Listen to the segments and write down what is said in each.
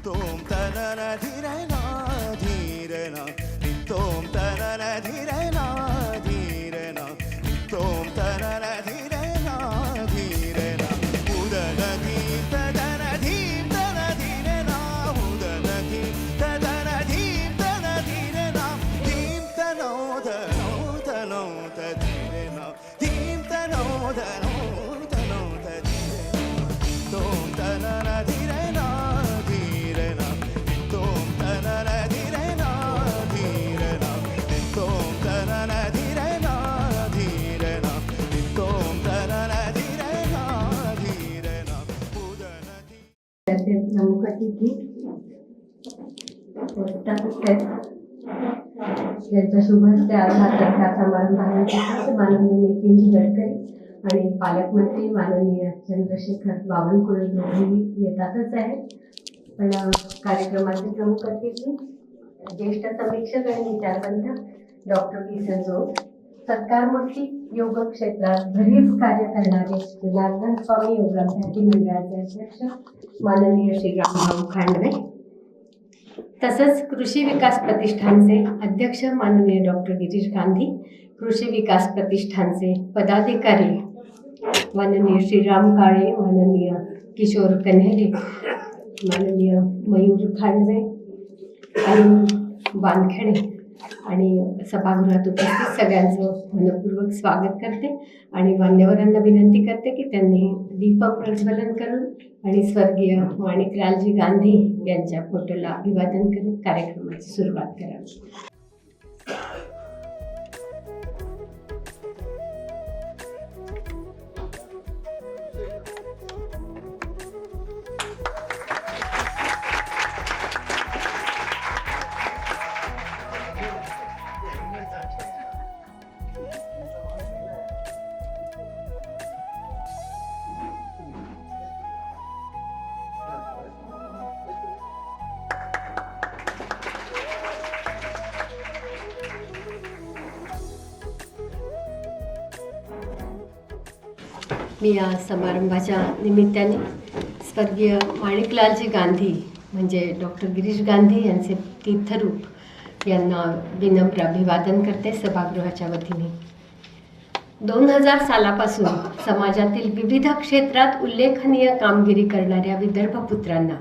तोम तनन धीरना धीरना तोम तनन धीरना धीरना तोम तनन धीरना धीरना उदन धीम तदन धीम तन धीरना उदन धीम तदन धीम तन धीरना धीम तनो धनो तनो धीरना धीम तनो धनो तनो धीरना तोम तनन धीरना धीरना तोम तनन धीरना धीरना तोम तनन धीरना धीरना तोम तनन धीरना धीरना उदन त्याचे प्रमुख अतिथी याच्या शुभ हस्ते आज हा सत्कार समारंभ माननीय नितीन गडकरी आणि पालकमंत्री माननीय चंद्रशेखर बावनकुळे दोघेही येतातच आहेत. पण कार्यक्रमाचे प्रमुख अतिथी ज्येष्ठ समीक्षक आणि विचारवंत डॉक्टर किसन जोग, सत्कारमूर्ती योग क्षेत्रात भरीव कार्य करणारे जनार्दन स्वामी योगाभ्यासी मंडळाचे अध्यक्ष माननीय श्री रामभाऊ खांडवे, तसंच कृषी विकास प्रतिष्ठानचे अध्यक्ष माननीय डॉक्टर गिरीश गांधी, कृषी विकास प्रतिष्ठानचे पदाधिकारी माननीय श्रीराम काळे, माननीय किशोर कन्हेरे, माननीय मयूर खांडवे आणि वानखेडे आणि सभागृहात उपस्थित सगळ्यांचं मनपूर्वक स्वागत करते आणि मान्यवरांना विनंती करते की त्यांनी दीप प्रज्वलन करून आणि स्वर्गीय माणिकलालजी गांधी यांच्या फोटोला अभिवादन करून कार्यक्रमाची सुरुवात करावी. मी या समारंभाच्या निमित्ताने स्वर्गीय माणिकलालजी गांधी म्हणजे डॉक्टर गिरीश गांधी यांचे तीर्थरूप यांना विनम्र अभिवादन करते सभागृहाच्या वतीने. 2000 सालापासून समाजातील विविध क्षेत्रात उल्लेखनीय कामगिरी करणाऱ्या विदर्भपुत्रांना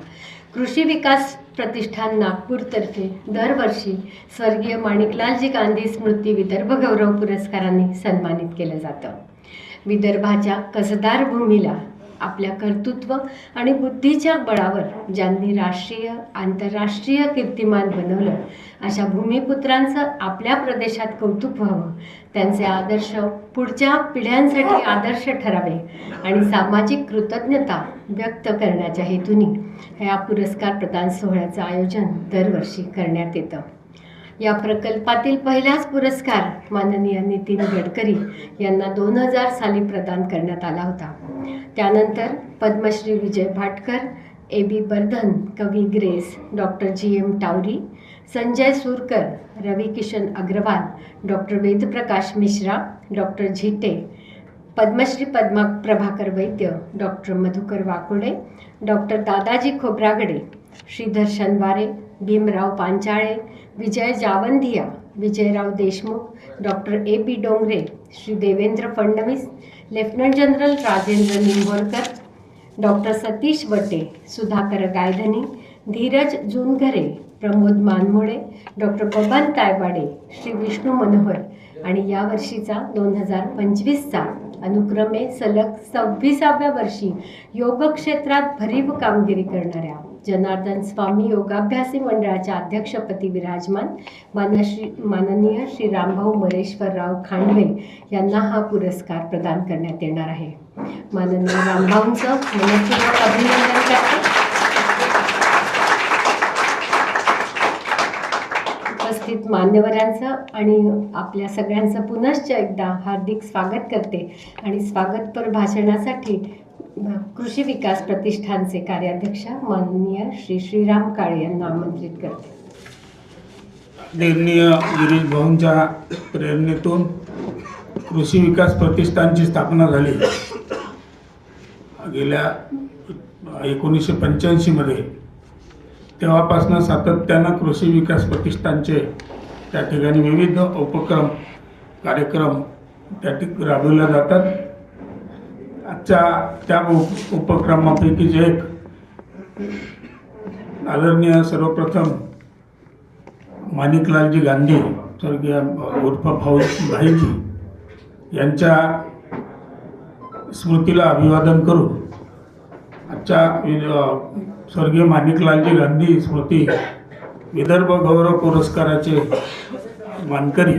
कृषी विकास प्रतिष्ठान नागपूरतर्फे दरवर्षी स्वर्गीय माणिकलालजी गांधी स्मृती विदर्भ गौरव पुरस्काराने सन्मानित केलं जातं. विदर्भाच्या कसदार भूमीला आपल्या कर्तृत्व आणि बुद्धीच्या बळावर ज्यांनी राष्ट्रीय आंतरराष्ट्रीय कीर्तिमान बनवलं अशा भूमिपुत्रांचं आपल्या प्रदेशात कौतुक व्हावं, त्यांचे आदर्श पुढच्या पिढ्यांसाठी आदर्श ठरावे आणि सामाजिक कृतज्ञता व्यक्त करण्याच्या हेतूने या पुरस्कार प्रदान सोहळ्याचं आयोजन दरवर्षी करण्यात येतं. या प्रकल्पातील पहिलाच पुरस्कार माननीय नितीन गडकरी यांना 2000 साली प्रदान करण्यात आला होता. त्यानंतर पद्मश्री विजय भाटकर, AB बर्धन, कवी Grace, doctor GM Tawari, Sanjay Surkar, Ravi Kishan Agrawal, doctor Vedprakash Mishra, doctor Jhite, Padmashri Prabhakar Vaidya, doctor Madhukar Wakode, doctor Dadaji Khobragade, Shridhar Shanware, Bhimrao Panchale, Vijay Jawandhia, Vijayrao Deshmukh, doctor AB Dongre, Shri Devendra Fadnavis, lieutenant general Rajendra Nimborkar, doctor Satish Wate, Sudhakar Gaidhani, Dhiraj Junghare, Pramod Manmode, doctor Baban Taywade, Shri Vishnu Manohar आणि यावर्षीचा 2025चा अनुक्रमे सलग 26व्या वर्षी योग क्षेत्रात भरीव कामगिरी करणाऱ्या जनार्दन स्वामी योगाभ्यासी मंडळाच्या अध्यक्षपदी विराजमान माननीय श्री रामभाऊ मरेश्वरराव खांडवे यांना हा पुरस्कार प्रदान करण्यात येणार आहे. माननीय रामभाऊंचं मनपूर्वक अभिनंदन करते. उपस्थित मान्यवरांचं आणि आपल्या सगळ्यांचं पुनश्च एकदा हार्दिक स्वागत करते आणि स्वागतपर भाषणासाठी कृषी विकास प्रतिष्ठानचे कार्याध्यक्ष माननीय श्री श्रीराम काळे यांना आमंत्रित करते. आदरणीय गिरीश भाऊंच्या प्रेरणेतून कृषी विकास प्रतिष्ठानची स्थापना झाली. गेल्या 1985 मध्ये तेव्हापासून सातत्यानं कृषी विकास प्रतिष्ठानचे त्या ठिकाणी विविध उपक्रम कार्यक्रम त्या राबवल्या जातात. आजच्या त्या उपक्रमापैकीच एक आदरणीय सर्वप्रथम माणिकलालजी गांधी स्वर्गीय उर्फ भाईजी यांच्या स्मृतीला अभिवादन करून आजच्या स्वर्गीय माणिकलालजी गांधी स्मृती विदर्भ गौरव पुरस्काराचे मानकरी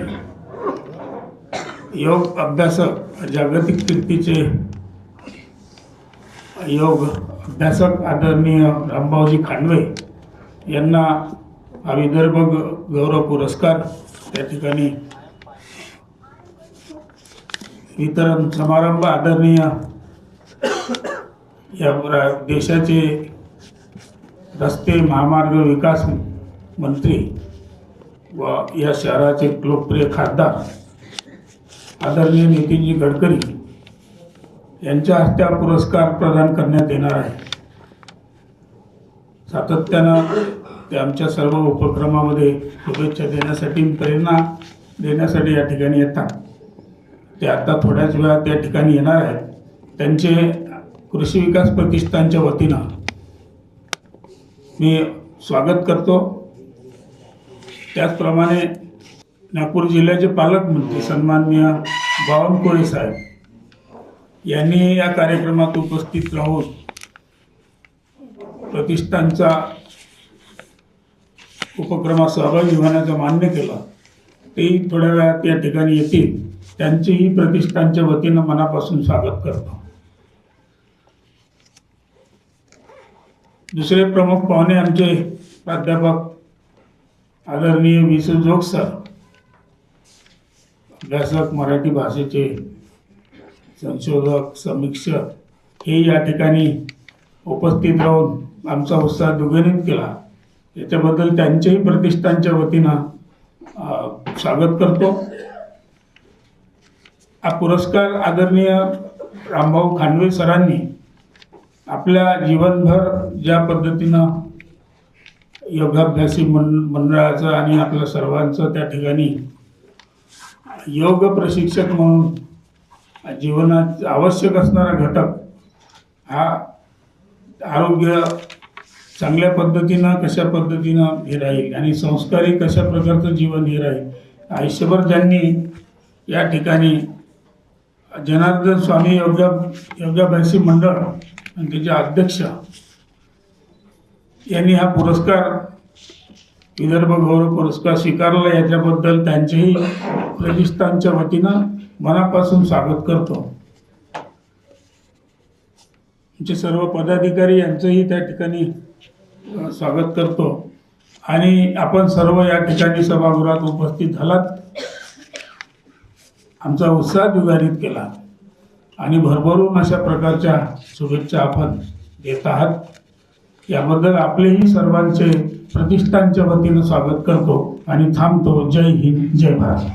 योग अभ्यासक जागतिक कीर्तीचे योग अभ्यासक आदरणीय रामभाऊजी खांडवे यांना हा विदर्भ गौरव पुरस्कार त्या ठिकाणी वितरण समारंभ आदरणीय या देशाचे रस्ते महामार्ग विकास मंत्री व या शहराचे लोकप्रिय खासदार आदरणीय नितीनजी गडकरी यांच्या हस्ते हा पुरस्कार प्रदान करण्यात येणार आहे. सातत्यानं ते आमच्या सर्व उपक्रमामध्ये शुभेच्छा देण्यासाठी प्रेरणा देण्यासाठी या ठिकाणी येतात. ते आता थोड्याच वेळात त्या ठिकाणी येणार आहेत. त्यांचे कृषी विकास प्रतिष्ठानच्या वतीनं मी स्वागत करतो. त्याचप्रमाणे नागपूर जिल्ह्याचे पालकमंत्री सन्माननीय बावनकुळे साहेब यांनी या कार्यक्रमात उपस्थित राहून प्रतिष्ठानचा उपक्रमात सहभागी होण्याचं मान्य केलं. तेही थोड्या वेळात या ठिकाणी येतील. त्यांचेही प्रतिष्ठानच्या वतीनं मनापासून स्वागत करतो. दुसरे प्रमुख पाहुणे आमचे प्राध्यापक आदरणीय विसू जोग सर, अभ्यासक मराठी भाषेचे संशोधक समीक्षक, हे या ठिकाणी उपस्थित राहून आमचा उत्साह दुग्गणित केला. याच्याबद्दल त्यांच्याही प्रतिष्ठानच्या वतीनं स्वागत करतो. हा पुरस्कार आदरणीय रामभाऊ खांडवे सरांनी आपल्या जीवनभर ज्या पद्धतीनं योगाभ्यासी मंडळाचं आणि आपल्या सर्वांचं त्या ठिकाणी योग प्रशिक्षक म्हणून जीवनात आवश्यक असणारा घटक हा आरोग्य चांगल्या पद्धतीनं कशा पद्धतीनं हे राहील आणि संस्कारी कशा प्रकारचं जीवन हे राहील आयुष्यभर ज्यांनी या ठिकाणी जनार्दन स्वामी योगाभ्यासी मंडळ आणि त्याचे अध्यक्ष यांनी हा पुरस्कार विदर्भ गौरव पुरस्कार स्वीकारला. याच्याबद्दल त्यांचेही प्रतिष्ठानच्या वतीनं मनापासून स्वागत करतो. आमचे सर्व पदाधिकारी यांचंही त्या ठिकाणी स्वागत करतो. आणि आपण सर्व या ठिकाणी सभागृहात उपस्थित झालात, आमचा उत्साह द्विगुणित केला आणि भरभरून अशा प्रकारच्या शुभेच्छा आपण देत आहात. याबद्दल आपलेही सर्वांचे प्रतिष्ठानच्या वतीनं स्वागत करतो आणि थांबतो. जय हिंद, जय भारत.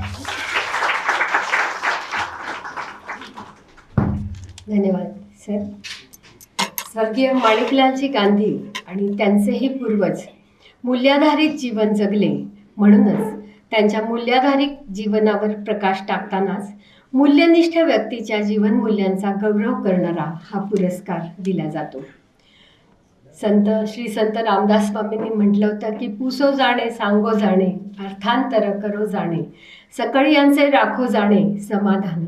धन्यवाद सर. स्वर्गीय माणिकलालजी गांधी आणि त्यांचेही पूर्वज मूल्याधारित जीवन जगले. म्हणूनच त्यांच्या मूल्याधारित जीवनावर प्रकाश टाकतानाच मूल्यनिष्ठ व्यक्तीच्या जीवनमूल्यांचा गौरव करणारा हा पुरस्कार दिला जातो. श्री संत रामदास स्वामींनी म्हटलं होतं की पुसो जाणे सांगो जाणे अर्थांतर करो जाणे सकळी यांचे राखो जाणे समाधान.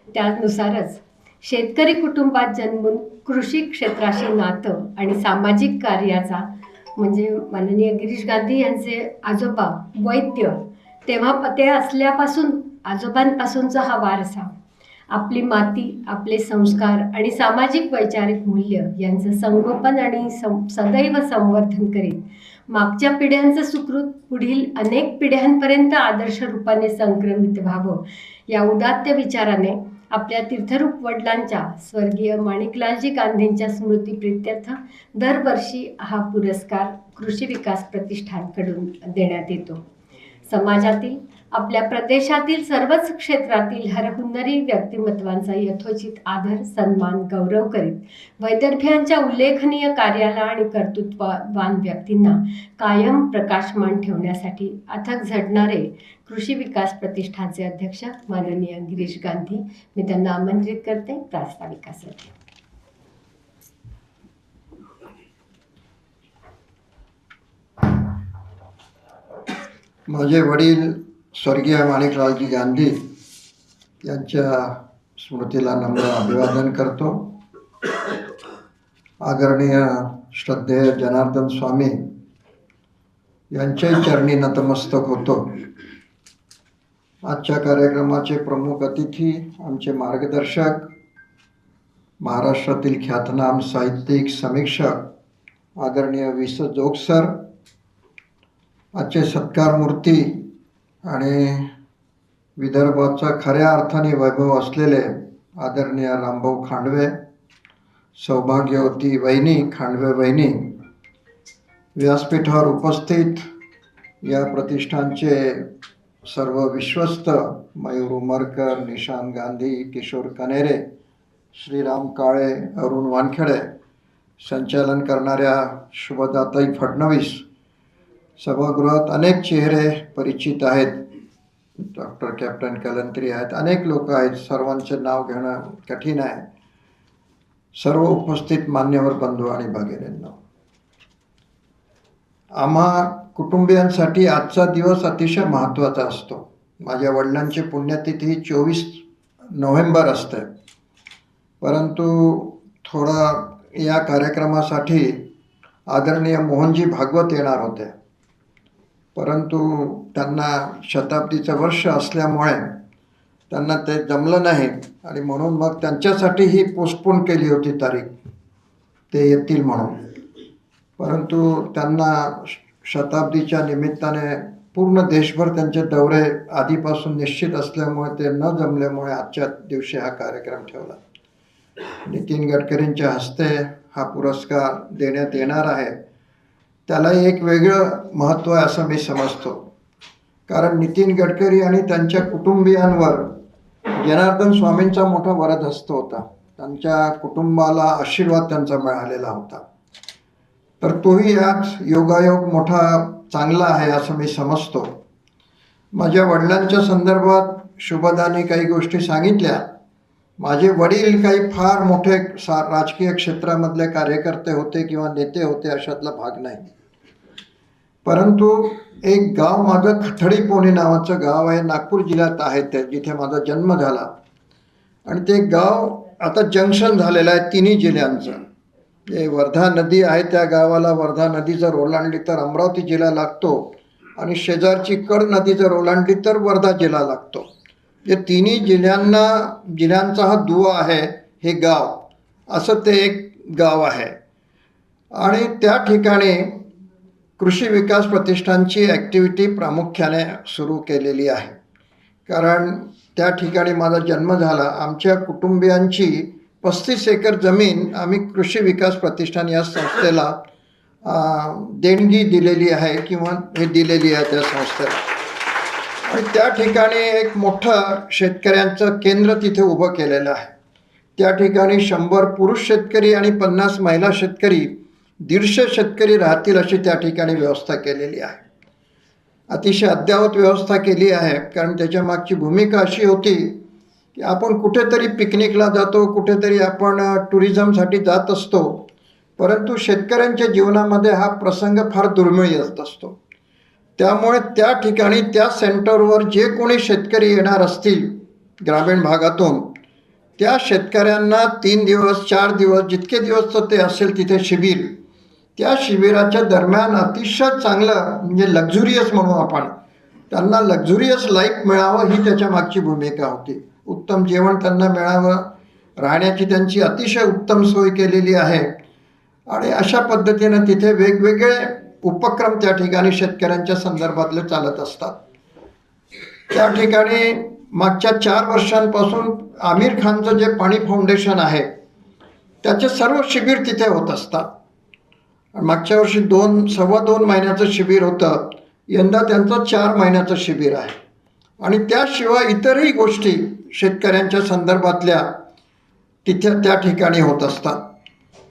त्यानुसारच शेतकरी कुटुंबात जन्मून कृषी क्षेत्राशी नातं आणि सामाजिक कार्याचा म्हणजे माननीय गिरीश गांधी यांचे आजोबा वैद्य तेव्हा ते असल्यापासून आजोबांपासूनचा हा वारसा आपली माती आपले संस्कार आणि सामाजिक वैचारिक मूल्य यांचं संगोपन आणि सदैव संवर्धन करीत मागच्या पिढ्यांचं सुकृत पुढील अनेक पिढ्यांपर्यंत आदर्श रूपाने संक्रमित व्हावं या उदात्त विचाराने आपल्या तीर्थरूप वडिलांच्या स्वर्गीय माणिकलालजी गांधींच्या स्मृतीप्रित्यर्थ दरवर्षी हा पुरस्कार कृषी विकास प्रतिष्ठानकडून देण्यात येतो. समाजातील आपल्या प्रदेशातील सर्वच क्षेत्रातील हरहुन्नरी व्यक्तिमत्वांचा यथोचित आदर सन्मान गौरव करीत वैदर्भ्यांच्या उल्लेखनीय कार्याला आणि कर्तृत्ववान व्यक्तींना कायम प्रकाशमान ठेवण्यासाठी अथक झटणारे कृषी विकास प्रतिष्ठानचे अध्यक्ष माननीय गिरीश गांधी, मी त्यांना आमंत्रित करते प्रास्ताविकासाठी. माझे वडील स्वर्गीय माणिकलालजी गांधी यांच्या स्मृतीला नम्र अभिवादन करतो. आदरणीय श्रद्धेय जनार्दन स्वामी यांच्याही चरणी नतमस्तक होतो. आजच्या कार्यक्रमाचे प्रमुख अतिथी आमचे मार्गदर्शक, महाराष्ट्रातील ख्यातनाम साहित्यिक समीक्षक आदरणीय वि स जोग सर, आजचे सत्कारमूर्ती आणि विदर्भाचा खऱ्या अर्थाने वैभव असलेले आदरणीय रामभाऊ खांडवे, सौभाग्यवती वहिनी खांडवे वहिनी, व्यासपीठावर उपस्थित या प्रतिष्ठानचे सर्व विश्वस्त मयूर उमरकर, निशांत गांधी, किशोर कनेरे, श्रीराम काळे, अरुण वानखेडे, संचालन करणाऱ्या शुभदाताई फडणवीस, सभागृहात अनेक चेहरे परिचित आहेत. डॉक्टर कॅप्टन कलंत्री आहेत, अनेक लोक आहेत, सर्वांचे नाव घेणं कठीण आहे. सर्व उपस्थित मान्यवर बंधू आणि भगिनींनो, आम्हा कुटुंबियांसाठी आजचा दिवस अतिशय महत्त्वाचा असतो. माझ्या वडिलांची पुण्यतिथी 24 नोव्हेंबर असते, परंतु थोडा या कार्यक्रमासाठी आदरणीय मोहनजी भागवत येणार होते, परंतु त्यांना शताब्दीचं वर्ष असल्यामुळे त्यांना ते जमलं नाही आणि म्हणून मग त्यांच्यासाठी ही पोस्टपोन केली होती तारीख, ते येतील म्हणून. परंतु त्यांना शताब्दीच्या निमित्ताने पूर्ण देशभर त्यांचे दौरे आधीपासून निश्चित असल्यामुळे ते न जमल्यामुळे आजच्या दिवशी हा कार्यक्रम ठेवला. नितीन गडकरींच्या हस्ते हा पुरस्कार देण्यात येणार आहे. त्याला एक वेगळं महत्त्व आहे असं मी समजतो, कारण नितीन गडकरी आणि त्यांच्या कुटुंबियांवर जनार्दन स्वामींचा मोठा वरदहस्त होता. त्यांच्या कुटुंबाला आशीर्वाद त्यांचा मिळालेला होता. तर तोही आज योगायोग मोठा चांगला आहे असं मी समजतो. माझ्या वडिलांच्या संदर्भात शुभदानी काही गोष्टी सांगितल्या. माझे वडील काही फार मोठे राजकीय क्षेत्रामधले कार्यकर्ते होते किंवा नेते होते अशातला भाग नाही, परंतु एक गाव माझं खथडी पोणी नावाचं गाव आहे, नागपूर जिल्ह्यात आहे ते, जिथे माझा जन्म झाला. आणि ते गाव आता जंक्शन झालेलं आहे तिन्ही जिल्ह्यांचं. जे वर्धा नदी आहे त्या गावाला वर्धा नदी जर ओलांडली तर अमरावती जिल्हा लागतो आणि शेजारची कड नदी जर ओलांडली तर वर्धा जिल्हा लागतो. जे तिन्ही जिल्ह्यांचा हा दुवा आहे हे गाव, असं ते एक गाव आहे. आणि त्या ठिकाणी कृषी विकास प्रतिष्ठानची ॲक्टिव्हिटी प्रामुख्याने सुरू केलेली आहे, कारण त्या ठिकाणी माझा जन्म झाला. आमच्या कुटुंबियांची 35 एकर जमीन आम्ही कृषी विकास प्रतिष्ठान या संस्थेला देणगी दिलेली आहे किंवा हे दिलेली आहे त्या संस्थेला. आणि त्या ठिकाणी एक मोठं शेतकऱ्यांचं केंद्र तिथे उभं केलेलं आहे. त्या ठिकाणी 100 पुरुष शेतकरी आणि 50 महिला शेतकरी, 150 शेतकरी राहतील अशी त्या ठिकाणी व्यवस्था केलेली आहे. अतिशय अद्ययावत व्यवस्था केली आहे, कारण त्याच्या मागची भूमिका अशी होती की आपण कुठेतरी पिकनिकला जातो, कुठेतरी आपण टुरिझमसाठी जात असतो, परंतु शेतकऱ्यांच्या जीवनामध्ये हा प्रसंग फार दुर्मिळ येत असतो. त्यामुळे त्या ठिकाणी त्या सेंटरवर जे कोणी शेतकरी येणार असतील ग्रामीण भागातून, त्या शेतकऱ्यांना 3 दिवस 4 दिवस जितके दिवस ते असेल तिथे शिबिर, त्या शिबिराच्या दरम्यान अतिशय चांगलं म्हणजे लक्झुरियस म्हणू आपण, त्यांना लक्झुरियस लाईफ मिळावं ही त्याच्या मागची भूमिका होती. उत्तम जेवण त्यांना मिळावं, राहण्याची त्यांची अतिशय उत्तम सोय केलेली आहे. आणि अशा पद्धतीनं तिथे वेगवेगळे उपक्रम त्या ठिकाणी शेतकऱ्यांच्या संदर्भातले चालत असतात. त्या ठिकाणी मागच्या 4 वर्षांपासून आमिर खानचं जे पाणी फाउंडेशन आहे त्याचे सर्व शिबिर तिथे होत असतात. मागच्या वर्षी 2 सव्वा 2 महिन्याचं शिबिर होतं, यंदा त्यांचं 4 महिन्याचं शिबिर आहे. आणि त्याशिवाय इतरही गोष्टी शेतकऱ्यांच्या संदर्भातल्या तिथे त्या ठिकाणी होत असतात.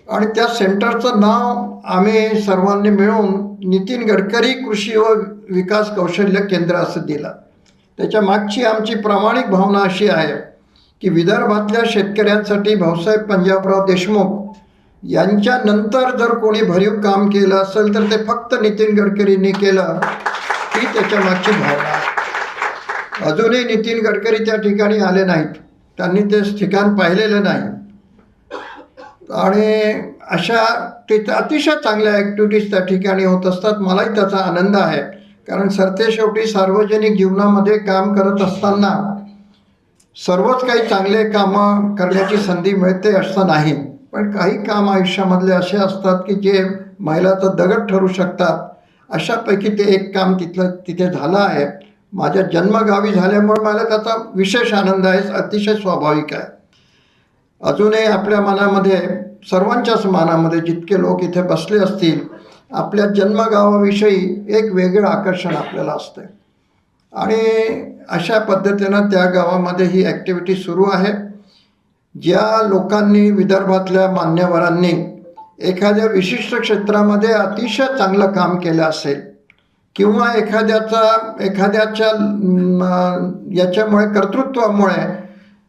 आणि त्या सेंटरचं नाव आम्ही सर्वांनी मिळून नितीन गडकरी कृषी व विकास कौशल्य केंद्र असं दिलं. त्याच्या मागची आमची प्रामाणिक भावना अशी आहे की विदर्भातल्या शेतकऱ्यांसाठी भाऊसाहेब पंजाबराव देशमुख यांच्यानंतर जर कोणी भरीव काम केलं असेल तर ते फक्त नितीन गडकरींनी केलं, ही त्याच्या मागची भावना आहे. अजूनही नितीन गडकरी त्या ठिकाणी आले नाहीत, त्यांनी ते ठिकाण पाहिलेलं नाही. आणि अशा तिथे अतिशय चांगल्या ॲक्टिव्हिटीज त्या ठिकाणी होत असतात. मलाही त्याचा आनंद आहे, कारण सरतेशेवटी सार्वजनिक जीवनामध्ये काम करत असताना सर्वच काही चांगले कामं करण्याची संधी मिळते असं नाही, पण काही काम आयुष्यामधले असे असतात की जे मैलाचा दगड ठरू शकतात. अशापैकी ते एक काम तिथे झालं आहे. माझ्या जन्मगावी झाल्यामुळे मला त्याचा विशेष आनंद आहे, अतिशय स्वाभाविक आहे. अजूनही आपल्या मनामध्ये, सर्वांच्याच मनामध्ये जितके लोक इथे बसले असतील, आपल्या जन्मगावाविषयी एक वेगळं आकर्षण आपल्याला असते. आणि अशा पद्धतीनं त्या गावामध्ये ही ॲक्टिव्हिटी सुरू आहे. ज्या लोकांनी, विदर्भातल्या मान्यवरांनी एखाद्या विशिष्ट क्षेत्रामध्ये अतिशय चांगलं काम केलं असेल किंवा एखाद्याच्या याच्यामुळे, कर्तृत्वामुळे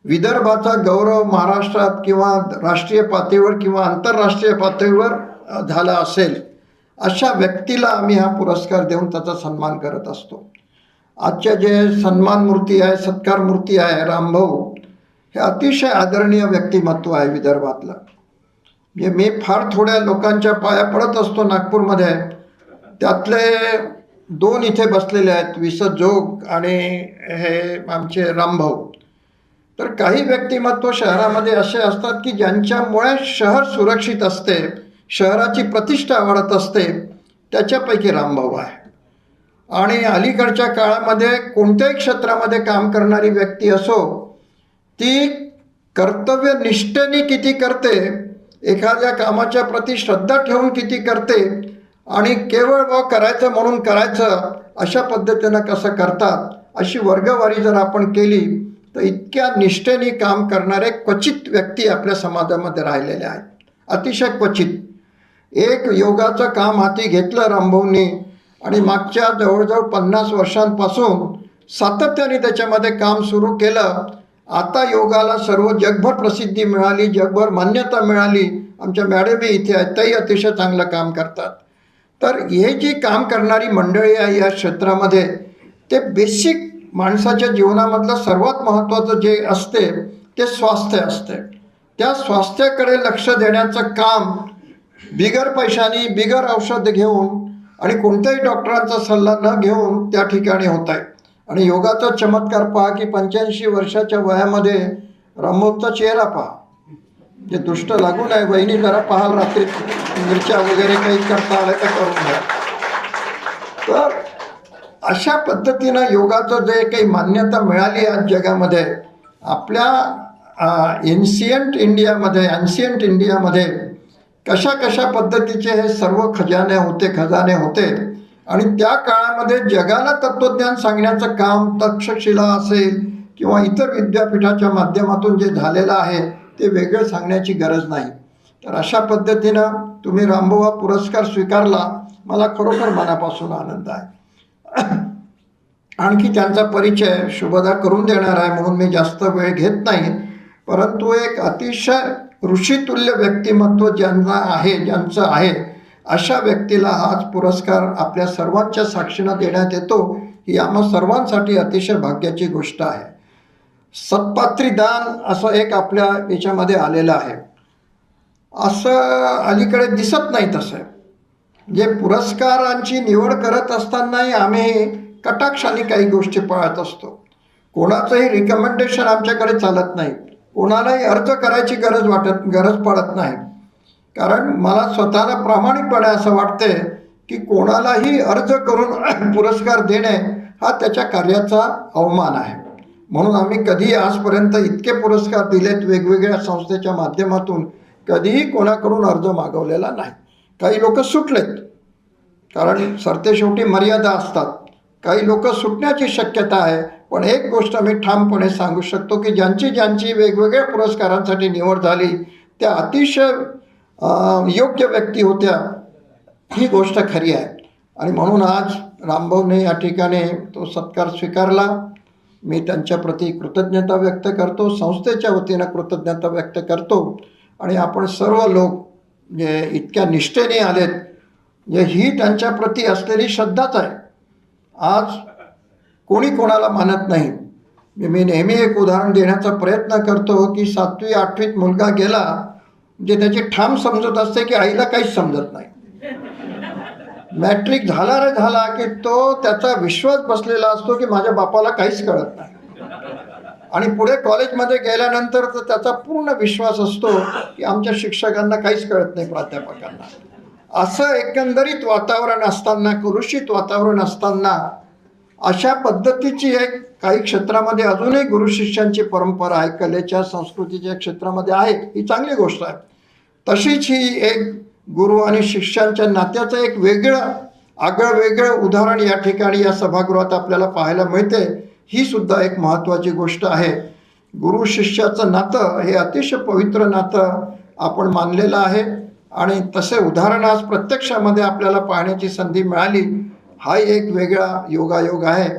विदर्भाचा गौरव महाराष्ट्रात किंवा राष्ट्रीय पातळीवर किंवा आंतरराष्ट्रीय पातळीवर झाला असेल, अशा व्यक्तीला आम्ही हा पुरस्कार देऊन त्याचा सन्मान करत असतो. आजच्या जे सन्मान मूर्ती आहे, सत्कार मूर्ती आहे रामभाऊ, हे अतिशय आदरणीय व्यक्तिमत्व आहे विदर्भातलं. म्हणजे मी फार थोड्या लोकांच्या पाया पडत असतो नागपूरमध्ये, त्यातले 2 इथे बसलेले आहेत, विसत जोग आणि हे आमचे रामभाऊ. तर काही व्यक्तिमत्व शहरामध्ये असे असतात की ज्यांच्यामुळे शहर सुरक्षित असते, शहराची प्रतिष्ठा वाढत असते, त्याच्यापैकी रामभाऊ आहे. आणि अलीकडच्या काळामध्ये कोणत्याही क्षेत्रामध्ये काम करणारी व्यक्ती असो, ती कर्तव्यनिष्ठेने किती करते, एखाद्या कामाच्या प्रती श्रद्धा ठेवून किती करते, आणि केवळ करायचं म्हणून करायचं अशा पद्धतीनं कसं करतात, अशी वर्गवारी जर आपण केली तर इतक्या निष्ठेने काम करणारे क्वचित व्यक्ती आपल्या समाजामध्ये राहिलेले आहेत, अतिशय क्वचित. एक योगाचं काम हाती घेतलं रामभाऊंनी आणि मागच्या जवळजवळ 50 वर्षांपासून सातत्याने त्याच्यामध्ये काम सुरू केलं. आता योगाला सर्व जगभर प्रसिद्धी मिळाली, जगभर मान्यता मिळाली. आमच्या मॅडमही इथे आहेत, त्याही अतिशय चांगलं काम करतात. तर हे जी काम करणारी मंडळी आहे या क्षेत्रामध्ये, ते बेसिक माणसाच्या जीवनामधलं सर्वात महत्त्वाचं जे असते ते स्वास्थ्य असते. त्या स्वास्थ्याकडे लक्ष देण्याचं काम बिगर पैशानी, बिगर औषध घेऊन आणि कोणत्याही डॉक्टरांचा सल्ला न घेऊन त्या ठिकाणी होत आहे. आणि योगाचा चमत्कार पहा की 85 वर्षाच्या वयामध्ये रामभाऊचा चेहरा पहा, जे दुष्ट लागू नये. वहिनी जरा पाहाल रात्री मिरच्या वगैरे काही करता आलं का करून घ्या. तर अशा पद्धतीनं योगाचं जे काही मान्यता मिळाली आज जगामध्ये, आपल्या एन्शियंट इंडियामध्ये कशा कशा पद्धतीचे हे सर्व खजाने होते. आणि त्या काळामध्ये जगाला तत्त्वज्ञान सांगण्याचं काम तक्षशिला असेल किंवा इतर विद्यापीठाच्या माध्यमातून जे झालेलं आहे ते वेगळं सांगण्याची गरज नाही. तर अशा पद्धतीनं तुम्ही रामभाऊ हा पुरस्कार स्वीकारला, मला खरोखर मनापासून आनंद आहे. आणखी त्यांचा परिचय शुभदा करून देणार आहे म्हणून मी जास्त वेळ घेत नाही, परंतु एक अतिशय ऋषितुल्य व्यक्तिमत्व ज्यांचं आहे अशा व्यक्तीला हाच पुरस्कार आपल्या सर्वांच्या साक्षीनं देण्यात येतो, ही आम्हा सर्वांसाठी अतिशय भाग्याची गोष्ट आहे. सत्पात्री दान असं एक आपल्या याच्यामध्ये आलेलं आहे, असं अलीकडे दिसत नाही. तसं जे पुरस्कारांची निवड करत असतानाही आम्ही कटाक्षाने काही गोष्टी पाळत असतो. कोणाचंही रिकमेंडेशन आमच्याकडे चालत नाही, कोणालाही अर्ज करायची गरज पडत नाही. कारण मला स्वतःला प्रामाणिकपणे असं वाटते की कोणालाही अर्ज करून पुरस्कार देणे हा त्याच्या कार्याचा अवमान आहे. म्हणून आम्ही कधीही आजपर्यंत इतके पुरस्कार दिलेत वेगवेगळ्या संस्थेच्या माध्यमातून, कधीही कोणाकडून अर्ज मागवलेला नाही. काही लोक सुटलेत, कारण सरतेशेवटी मर्यादा असतात. काही लोक सुटण्याची शक्यता आहे, पण एक गोष्ट मी ठामपणे सांगू शकतो की ज्यांची वेगवेगळ्या पुरस्कारांसाठी निवड झाली त्या अतिशय योग्य व्यक्ती होत्या, ही गोष्ट खरी आहे. आणि म्हणून आज रामभाऊने या ठिकाणी तो सत्कार स्वीकारला. मी त्यांच्याप्रती कृतज्ञता व्यक्त करतो, संस्थेच्या वतीनं कृतज्ञता व्यक्त करतो. आणि आपण सर्व लोक जे इतक्या निष्ठेने आलेत, जे ही त्यांच्याप्रती असलेली श्रद्धाच आहे. आज कोणी कोणाला मानत नाही. मी नेहमी एक उदाहरण देण्याचा प्रयत्न करतो की 7वी 8वीत मुलगा गेला म्हणजे त्याची ठाम समजत असते की आईला काहीच समजत नाही. मॅट्रिक झाला रे झाला की तो त्याचा विश्वास बसलेला असतो की माझ्या बापाला काहीच कळत नाही. आणि पुढे कॉलेजमध्ये गेल्यानंतर तर त्याचा पूर्ण विश्वास असतो की आमच्या शिक्षकांना काहीच कळत नाही, प्राध्यापकांना. असं एकंदरीत वातावरण असताना, कलुषित वातावरण असताना अशा पद्धतीची एक काही क्षेत्रामध्ये अजूनही गुरु शिष्यांची परंपरा आहे, कलेच्या संस्कृतीच्या क्षेत्रामध्ये आहे, ही चांगली गोष्ट आहे. तशीच ही एक गुरु आणि शिष्यांच्या नात्याचं एक वेगळं आगळं उदाहरण या ठिकाणी या सभागृहात आपल्याला पाहायला मिळते. ही सुद्धा एक महत्त्वाची गोष्ट आहे. गुरु शिष्याचं नातं हे अतिशय पवित्र नातं आपण मानलेलं आहे आणि तसे उदाहरण आज प्रत्यक्षामध्ये आपल्याला पाहण्याची संधी मिळाली, हा एक वेगळा योगायोग आहे.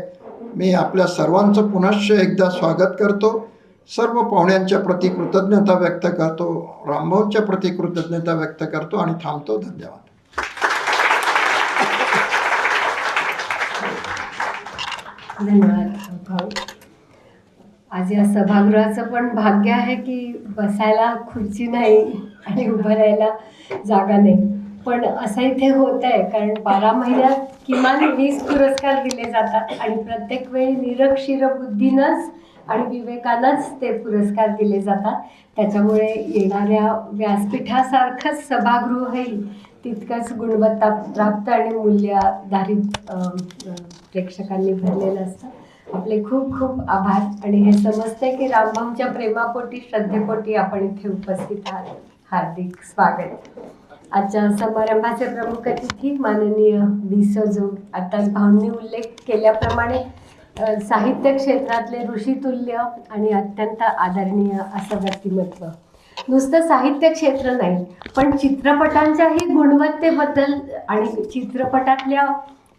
मी आपल्या सर्वांचं पुनश्च एकदा स्वागत करतो. सर्व पाहुण्यांच्या प्रति कृतज्ञता व्यक्त करतो, रामभाऊंच्या प्रति कृतज्ञता व्यक्त करतो आणि थांबतो. धन्यवाद. धन्यवाद भाऊ. आज या सभागृहाचं पण भाग्य आहे की बसायला खुर्ची नाही आणि उभं राहायला जागा नाही. पण असं इथे होत आहे कारण 12 महिन्यात किमान 20 पुरस्कार दिले जातात आणि प्रत्येक वेळी निरक्षीर बुद्धीनंच आणि विवेकानंच ते पुरस्कार दिले जातात. त्याच्यामुळे येणाऱ्या व्यासपीठासारखंच सभागृहही तितकंच गुणवत्ता प्राप्त आणि मूल्याधारित प्रेक्षकांनी भरलेलं असतं. आपले खूप खूप आभार. आणि हे समजते की रामभाऊंच्या प्रेमापोटी, श्रद्धेपोटी आपण इथे उपस्थित आहात. हार्दिक स्वागत. आजच्या समारंभाचे प्रमुख अतिथी माननीय वि.स. जोग. आताच भाऊंनी उल्लेख केल्याप्रमाणे साहित्य क्षेत्रातले ऋषितुल्य आणि अत्यंत आदरणीय असं व्यक्तिमत्व. नुसतं साहित्य क्षेत्र नाही पण चित्रपटांच्याही गुणवत्तेबद्दल आणि चित्रपटातल्या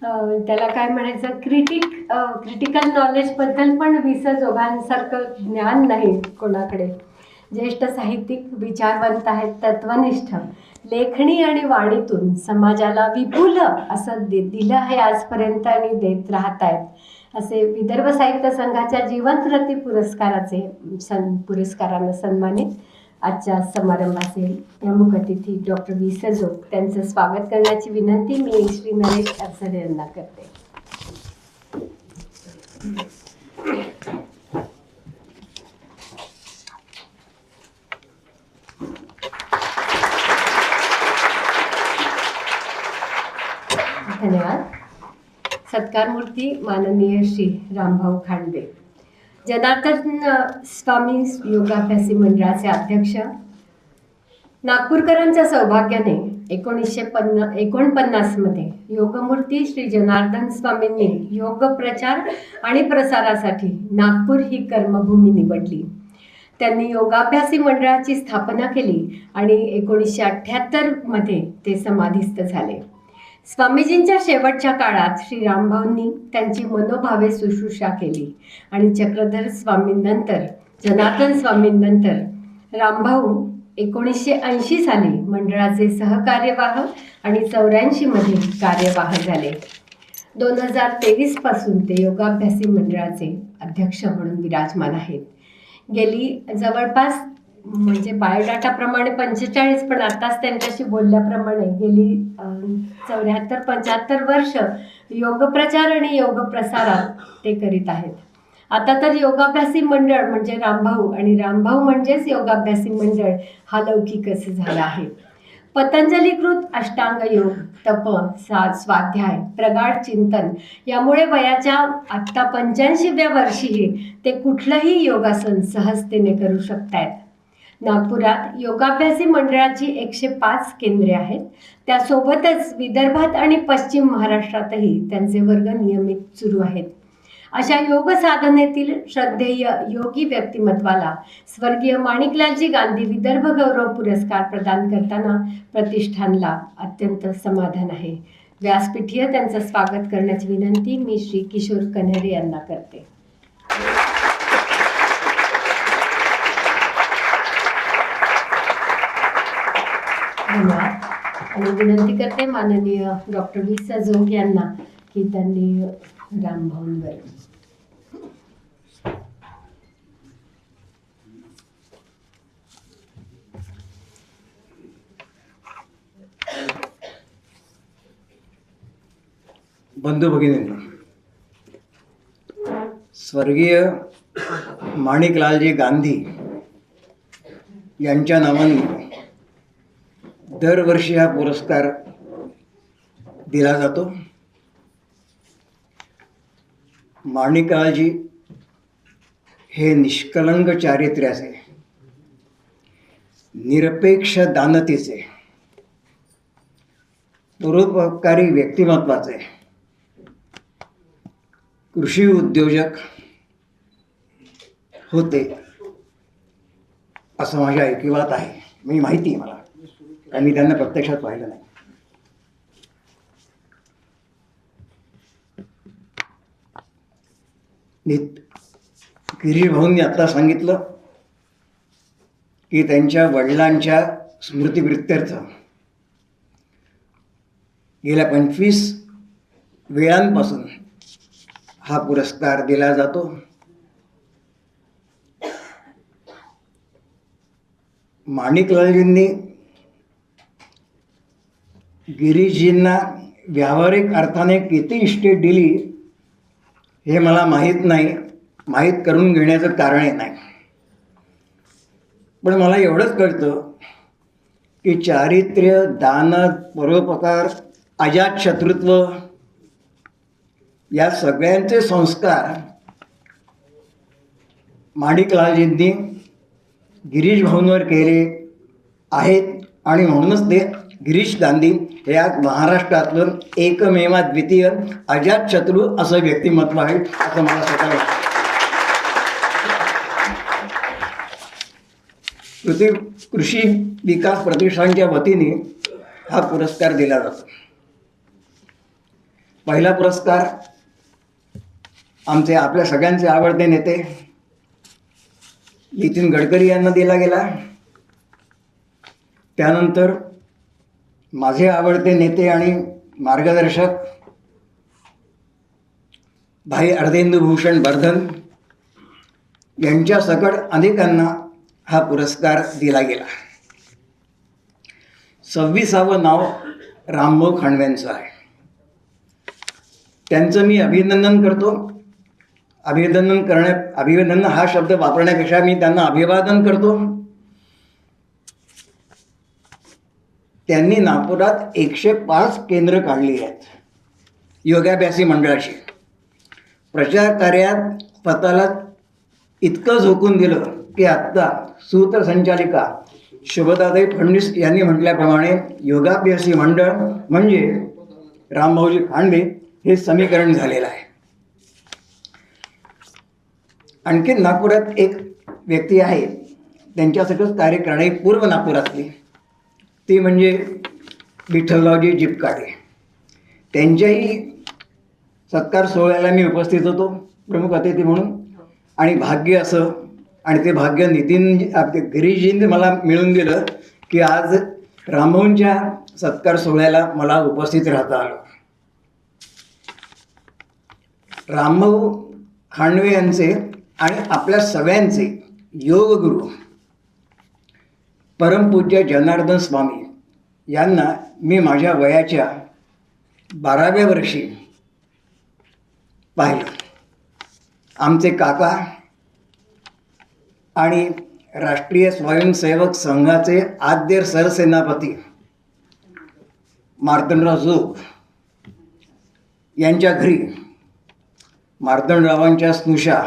त्याला काय म्हणायचं क्रिटिकल नॉलेजबद्दल पण वि.स. जोगांसारखं ज्ञान नाही कोणाकडे. ज्येष्ठ साहित्यिक, विचारवंत आहेत, तत्वनिष्ठ, लेखणी आणि वाणीतून समाजाला विपुल असं दिलं आहे आजपर्यंत आणि देत राहत आहेत. असे विदर्भ साहित्य संघाच्या जीवनरती पुरस्कारानं सन्मानित आजच्या समारंभाचे प्रमुख अतिथी डॉक्टर वि.स. जोग, त्यांचं स्वागत करण्याची विनंती मी श्री नरेश अवसरे यांना करते. धन्यवाद. सत्कारमूर्ती माननीय श्री रामभाऊ खांडे, जनार्दन स्वामी योगाभ्यासी मंडळाचे अध्यक्ष. नागपूरकरांच्या सौभाग्याने 1949 मध्ये योगमूर्ती श्री जनार्दन स्वामींनी योग प्रचार आणि प्रसारासाठी नागपूर ही कर्मभूमी निवडली. त्यांनी योगाभ्यासी मंडळाची स्थापना केली आणि 1978 मध्ये ते समाधिस्थ झाले. स्वामीजींच्या शेवटच्या काळात श्री रामभाऊंनी त्यांची मनोभावे शुश्रूषा केली आणि चक्रधर स्वामींनंतर, जनार्दन स्वामींनंतर रामभाऊ 1980 साली मंडळाचे सहकार्यवाह आणि 84 मध्ये कार्यवाह झाले. 2023 पासून ते योगाभ्यासी मंडळाचे अध्यक्ष म्हणून विराजमान आहेत. गेली जवळपास म्हणजे बायोडाटाप्रमाणे 45, पण आताच त्यांच्याशी बोलल्याप्रमाणे गेली 74-75 वर्ष योग प्रचार आणि योग प्रसारात ते करीत आहेत. आता तर योगाभ्यासी मंडळ म्हणजे रामभाऊ आणि रामभाऊ म्हणजेच योगाभ्यासी मंडळ हा लौकिकच झाला आहे. पतंजलीकृत अष्टांग योग, तप, स्वाध्याय, प्रगाढ चिंतन यामुळे वयाच्या आत्ता 85व्या वर्षीही ते कुठलंही योगासन सहजतेने करू शकतायत. नागपुरात योगाभ्यासी मंडळाची 105 केंद्रे आहेत. त्यासोबतच विदर्भात आणि पश्चिम महाराष्ट्रातही त्यांचे वर्ग नियमित सुरू आहेत. अशा योग साधनेतील श्रद्धेय योगी व्यक्तिमत्वाला स्वर्गीय माणिकलालजी गांधी विदर्भ गौरव पुरस्कार प्रदान करताना प्रतिष्ठानला अत्यंत समाधान आहे. व्यासपीठीय त्यांचं स्वागत करण्याची विनंती मी श्री किशोर कन्हेरे यांना करते. धन्यवाद. आणि विनंती करते माननीय डॉक्टर वी जोग यांना की त्यांनी रामभवनवर बंधू भगिनींनो, स्वर्गीय माणिकलालजी गांधी यांच्या नावाने दरवर्षी हा पुरस्कार दिला जातो. माणिकलालजी हे निष्कलंक चारित्र्याचे, निरपेक्ष दानतेचे, परोपकारी व्यक्तिमत्वाचे, कृषी उद्योजक होते असं माझ्या ऐकिवात आहे. मी माहिती आहे मला, कारण मी त्यांना प्रत्यक्षात पाहिलं नाही. गिरीश भाऊंनी आत्ता सांगितलं की त्यांच्या वडिलांच्या स्मृतिप्रित्यर्थ गेल्या 25 वेळांपासून हा पुरस्कार दिला जातो. माणिकलालजींनी गिरीशजींना व्यावहारिक अर्थाने किती इस्टेट दिली हे मला माहीत नाही, माहीत करून घेण्याचं कारण नाही. पण मला एवढंच कळतं की चारित्र्य, दान, परोपकार, अजातशत्रुत्व या सगळ्यांचे संस्कार माणिकलालजींनी गिरीश भाऊंवर केले आहेत. आणि म्हणूनच ते गिरीश गांधी हे आज महाराष्ट्रातलं एकमेवाद्वितीय अजातशत्रू असं व्यक्तिमत्व आहे असं मला स्वतः वाटतं. कृषी विकास प्रतिष्ठानच्या वतीने हा पुरस्कार दिला जातो. पहिला पुरस्कार आमचे आपल्या सगळ्यांचे आवडते नेते नितीन गडकरी यांना दिला गेला. त्यानंतर माझे आवडते नेते आणि मार्गदर्शक भाई अर्धेंदुभूषण वर्धन यांच्या सकट अनेकांना हा पुरस्कार दिला गेला. 26वे नाव रामभाऊ खांडव्यांचं आहे. त्यांचं मी अभिनंदन करतो. अभिनंदन हा शब्द वापरण्यापेक्षा मी त्यांना अभिवादन करतो. त्यांनी नागपुरात 105 केंद्र काढली आहेत योगाभ्यासी मंडळाची. प्रचार कार्यात स्वतःला इतकं झोकून दिलं की आत्ता सूत्रसंचालिका शुभदाताई फडणवीस यांनी म्हटल्याप्रमाणे योगाभ्यासी मंडळ म्हणजे रामभाऊजी खांडवे हे समीकरण झालेलं आहे. आणखी नागपुरात एक व्यक्ती आहे त्यांच्यासाठीच कार्य करणारी पूर्व नागपुरातली, ती म्हणजे विठ्ठलरावजी जिपकाटे. त्यांच्याही सत्कार सोहळ्याला मी उपस्थित होतो प्रमुख अतिथी म्हणून. आणि भाग्य असं, आणि ते भाग्य गिरीशजींनी मला मिळून दिलं की आज रामभाऊंच्या सत्कार सोहळ्याला मला उपस्थित राहता आलं. रामभाऊ खांडवे यांचे आणि आपल्या सगळ्यांचे योगगुरू परमपूज्य जनार्दन स्वामी यांना मी माझ्या वयाच्या 12व्या वर्षी पाहिलं. आमचे काका आणि राष्ट्रीय स्वयंसेवक संघाचे आद्य सरसेनापती मार्तंडराव जोग यांच्या घरी मार्तंडरावांच्या स्नुषा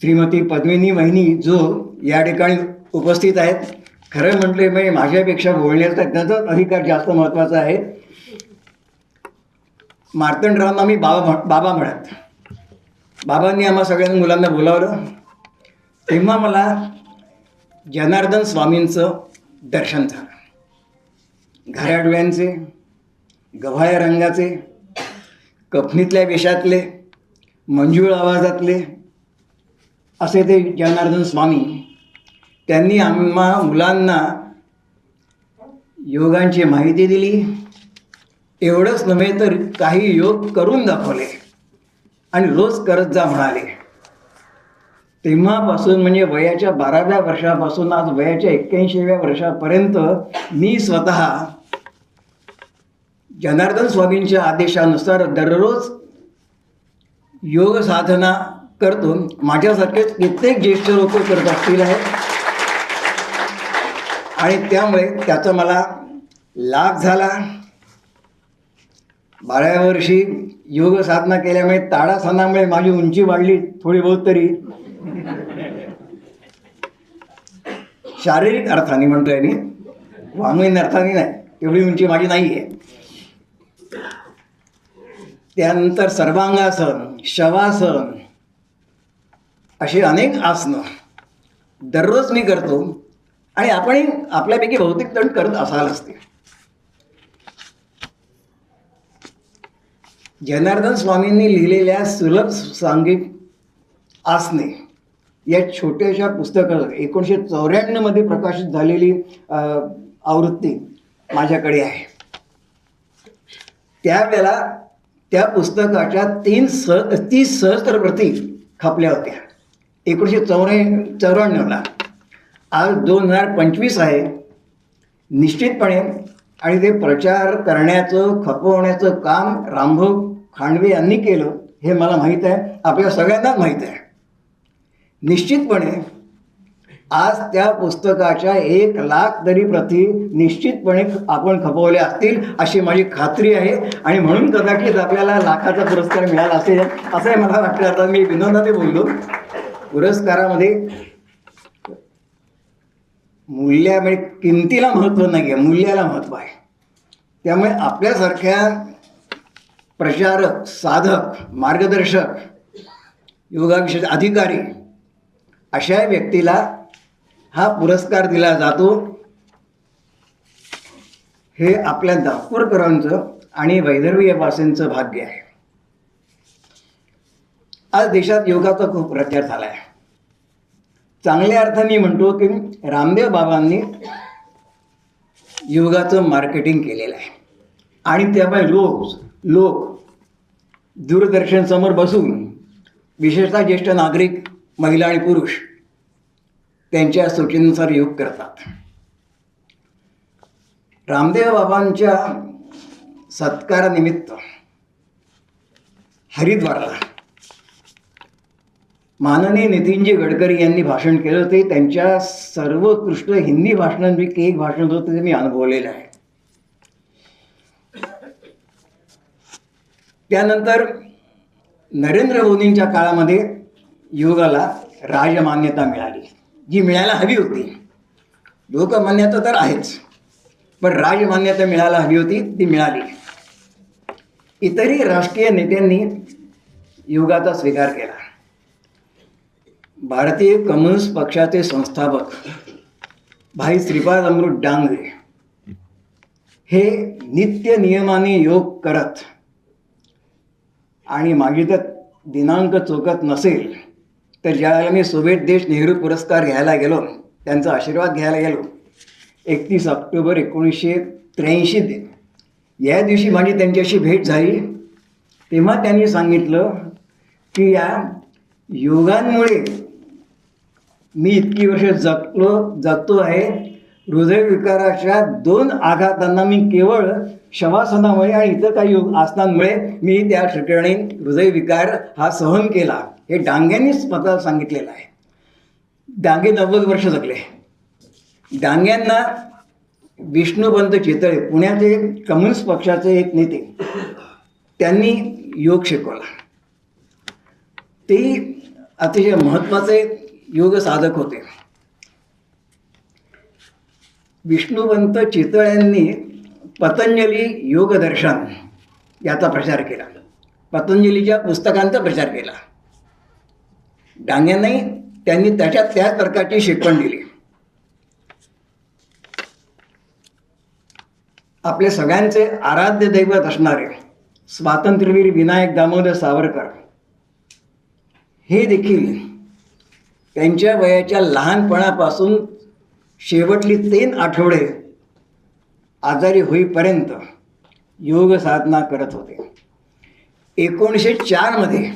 श्रीमती पद्मिनी वहिनी जोग या ठिकाणी उपस्थित आहेत. खरं म्हटले म्हणजे माझ्यापेक्षा बोलण्याचा त्याचा अधिकार जास्त महत्त्वाचा आहे. मार्तंडरावांना मी बाबा म्हणत. बाबांनी आम्हा सगळ्या मुलांना बोलावलं. तेव्हा मला जनार्दन स्वामींचं दर्शन झालं. घाऱ्या डोळ्यांचे, गव्हाळ्या रंगाचे, कफनीतल्या वेशातले, मंजूळ आवाजातले असे ते जनार्दन स्वामी. त्यांनी आम्हा मुलांना योगांची माहिती दिली. एवढंच नव्हे तर काही योग करून दाखवले आणि रोज करत जा म्हणाले. तेव्हापासून म्हणजे वयाच्या 12व्या वर्षापासून आज वयाच्या 81व्या वर्षापर्यंत मी स्वतः जनार्दन स्वामींच्या आदेशानुसार दररोज योग साधना करतो. माझ्यासारखेच कित्येक ज्येष्ठ लोक करत असतील आहेत आणि त्यामुळे त्याचा मला लाभ झाला. 12व्या वर्षी योग साधना केल्यामुळे ताडासनामुळे माझी उंची वाढली थोडी बहुत तरी. शारीरिक अर्थाने म्हणतोय मी, वाङ्मयीन अर्थाने नाही. तेवढी उंची माझी नाही आहे. त्यानंतर सर्वांगासन, शवासन अशी अनेक आसनं दररोज मी करतो आणि आपणही आपल्यापैकी बहुतेक जण करत असालच ते. जनार्दन स्वामींनी लिहिलेल्या सुलभ सांघिक आसने या छोट्याशा पुस्तकात 1994 मध्ये प्रकाशित झालेली आवृत्ती माझ्याकडे आहे. त्यावेळेला त्या पुस्तकाच्या 30 सहस्त्र प्रती खपल्या होत्या 1994ला. आज 2025 आहे. निश्चितपणे आणि ते प्रचार करण्याचं, खपवण्याचं काम रामभाऊ खांडवे यांनी केलं हे मला माहीत आहे, आपल्या सगळ्यांनाच माहीत आहे. निश्चितपणे आज त्या पुस्तकाच्या 1,00,000 तरी प्रती निश्चितपणे आपण खपवल्या असतील अशी माझी खात्री आहे आणि म्हणून कदाचित आपल्याला लाखाचा पुरस्कार मिळाला असेल असंही मला वाटलं. आता मी विनोदाने बोललो. पुरस्कारामध्ये मूल्यामुळे किमतीला महत्त्व नाही आहे, मूल्याला महत्त्व आहे. त्यामुळे आपल्यासारख्या प्रचारक, साधक, मार्गदर्शक, योगाविषयी अधिकारी अशा व्यक्तीला हा पुरस्कार दिला जातो. हे आपल्या नागपूरकरांचं आणि वैदर्भीयवासींचं भाग्य आहे. आज देशात योगाचा खूप प्रचार झाला आहे. चांगल्या अर्थाने म्हणतो की रामदेव बाबांनी योगाचं मार्केटिंग केलेलं आहे आणि त्यामुळे लोक दूरदर्शन समोर बसून, विशेषतः ज्येष्ठ नागरिक, महिला आणि पुरुष त्यांच्या सूचनेनुसार योग करतात. रामदेव बाबांच्या सत्कारानिमित्त हरिद्वारला माननीय नितीनजी गडकरी यांनी भाषण केलं होते. त्यांच्या सर्वोत्कृष्ट हिंदी भाषणांपैकी एक भाषण होतं ते मी अनुभवलेलं आहे. त्यानंतर नरेंद्र मोदींच्या काळामध्ये योगाला राजमान्यता मिळाली, जी मिळायला हवी होती. लोकमान्यता तर आहेच, पण राजमान्यता मिळायला हवी होती, ती मिळाली. इतरही राष्ट्रीय नेत्यांनी योगाचा स्वीकार केला. भारतीय कम्युनिस्ट पक्षाचे संस्थापक भाई श्रीपाद अमृत डांगे हे नित्य नियमाने योग करत, आणि माझी तर दिनांक चुकत नसेल तर ज्यावेळेला मी सोव्हिएट देश नेहरू पुरस्कार घ्यायला गेलो, त्यांचा आशीर्वाद घ्यायला गेलो 31 ऑक्टोबर 1983 या दिवशी माझी त्यांच्याशी भेट झाली. तेव्हा त्यांनी सांगितलं की या योगांमुळे मी इतकी वर्ष जगतो आहे. हृदयविकाराच्या 2 आघातांना मी केवळ शवासनामुळे आणि इतर काही योग आसनांमुळे मी त्या ठिकाणी हृदयविकार हा सहन केला. हे डांग्यांनीच स्वतः सांगितलेलं आहे. डांगे 90 वर्ष जगले. डांग्यांना विष्णुपंत चितळे, पुण्याचे कम्युनिस्ट पक्षाचे एक नेते, त्यांनी योग शिकवला. ते अतिशय महत्त्वाचे योग साधक होते. विष्णुपंत चितळ्यांनी पतंजली योगदर्शन याचा प्रचार केला, पतंजलीच्या पुस्तकांचा प्रचार केला. डांग्यांनाही त्यांनी त्याच प्रकारची शिकवण दिली. आपले सगळ्यांचे आराध्य दैवत असणारे स्वातंत्र्यवीर विनायक दामोदर सावरकर हे देखील त्यांच्या वयाच्या लहानपणापासून शेवटली 3 आठवडे आजारी होईपर्यंत योग साधना करत होते. 1904 मध्ये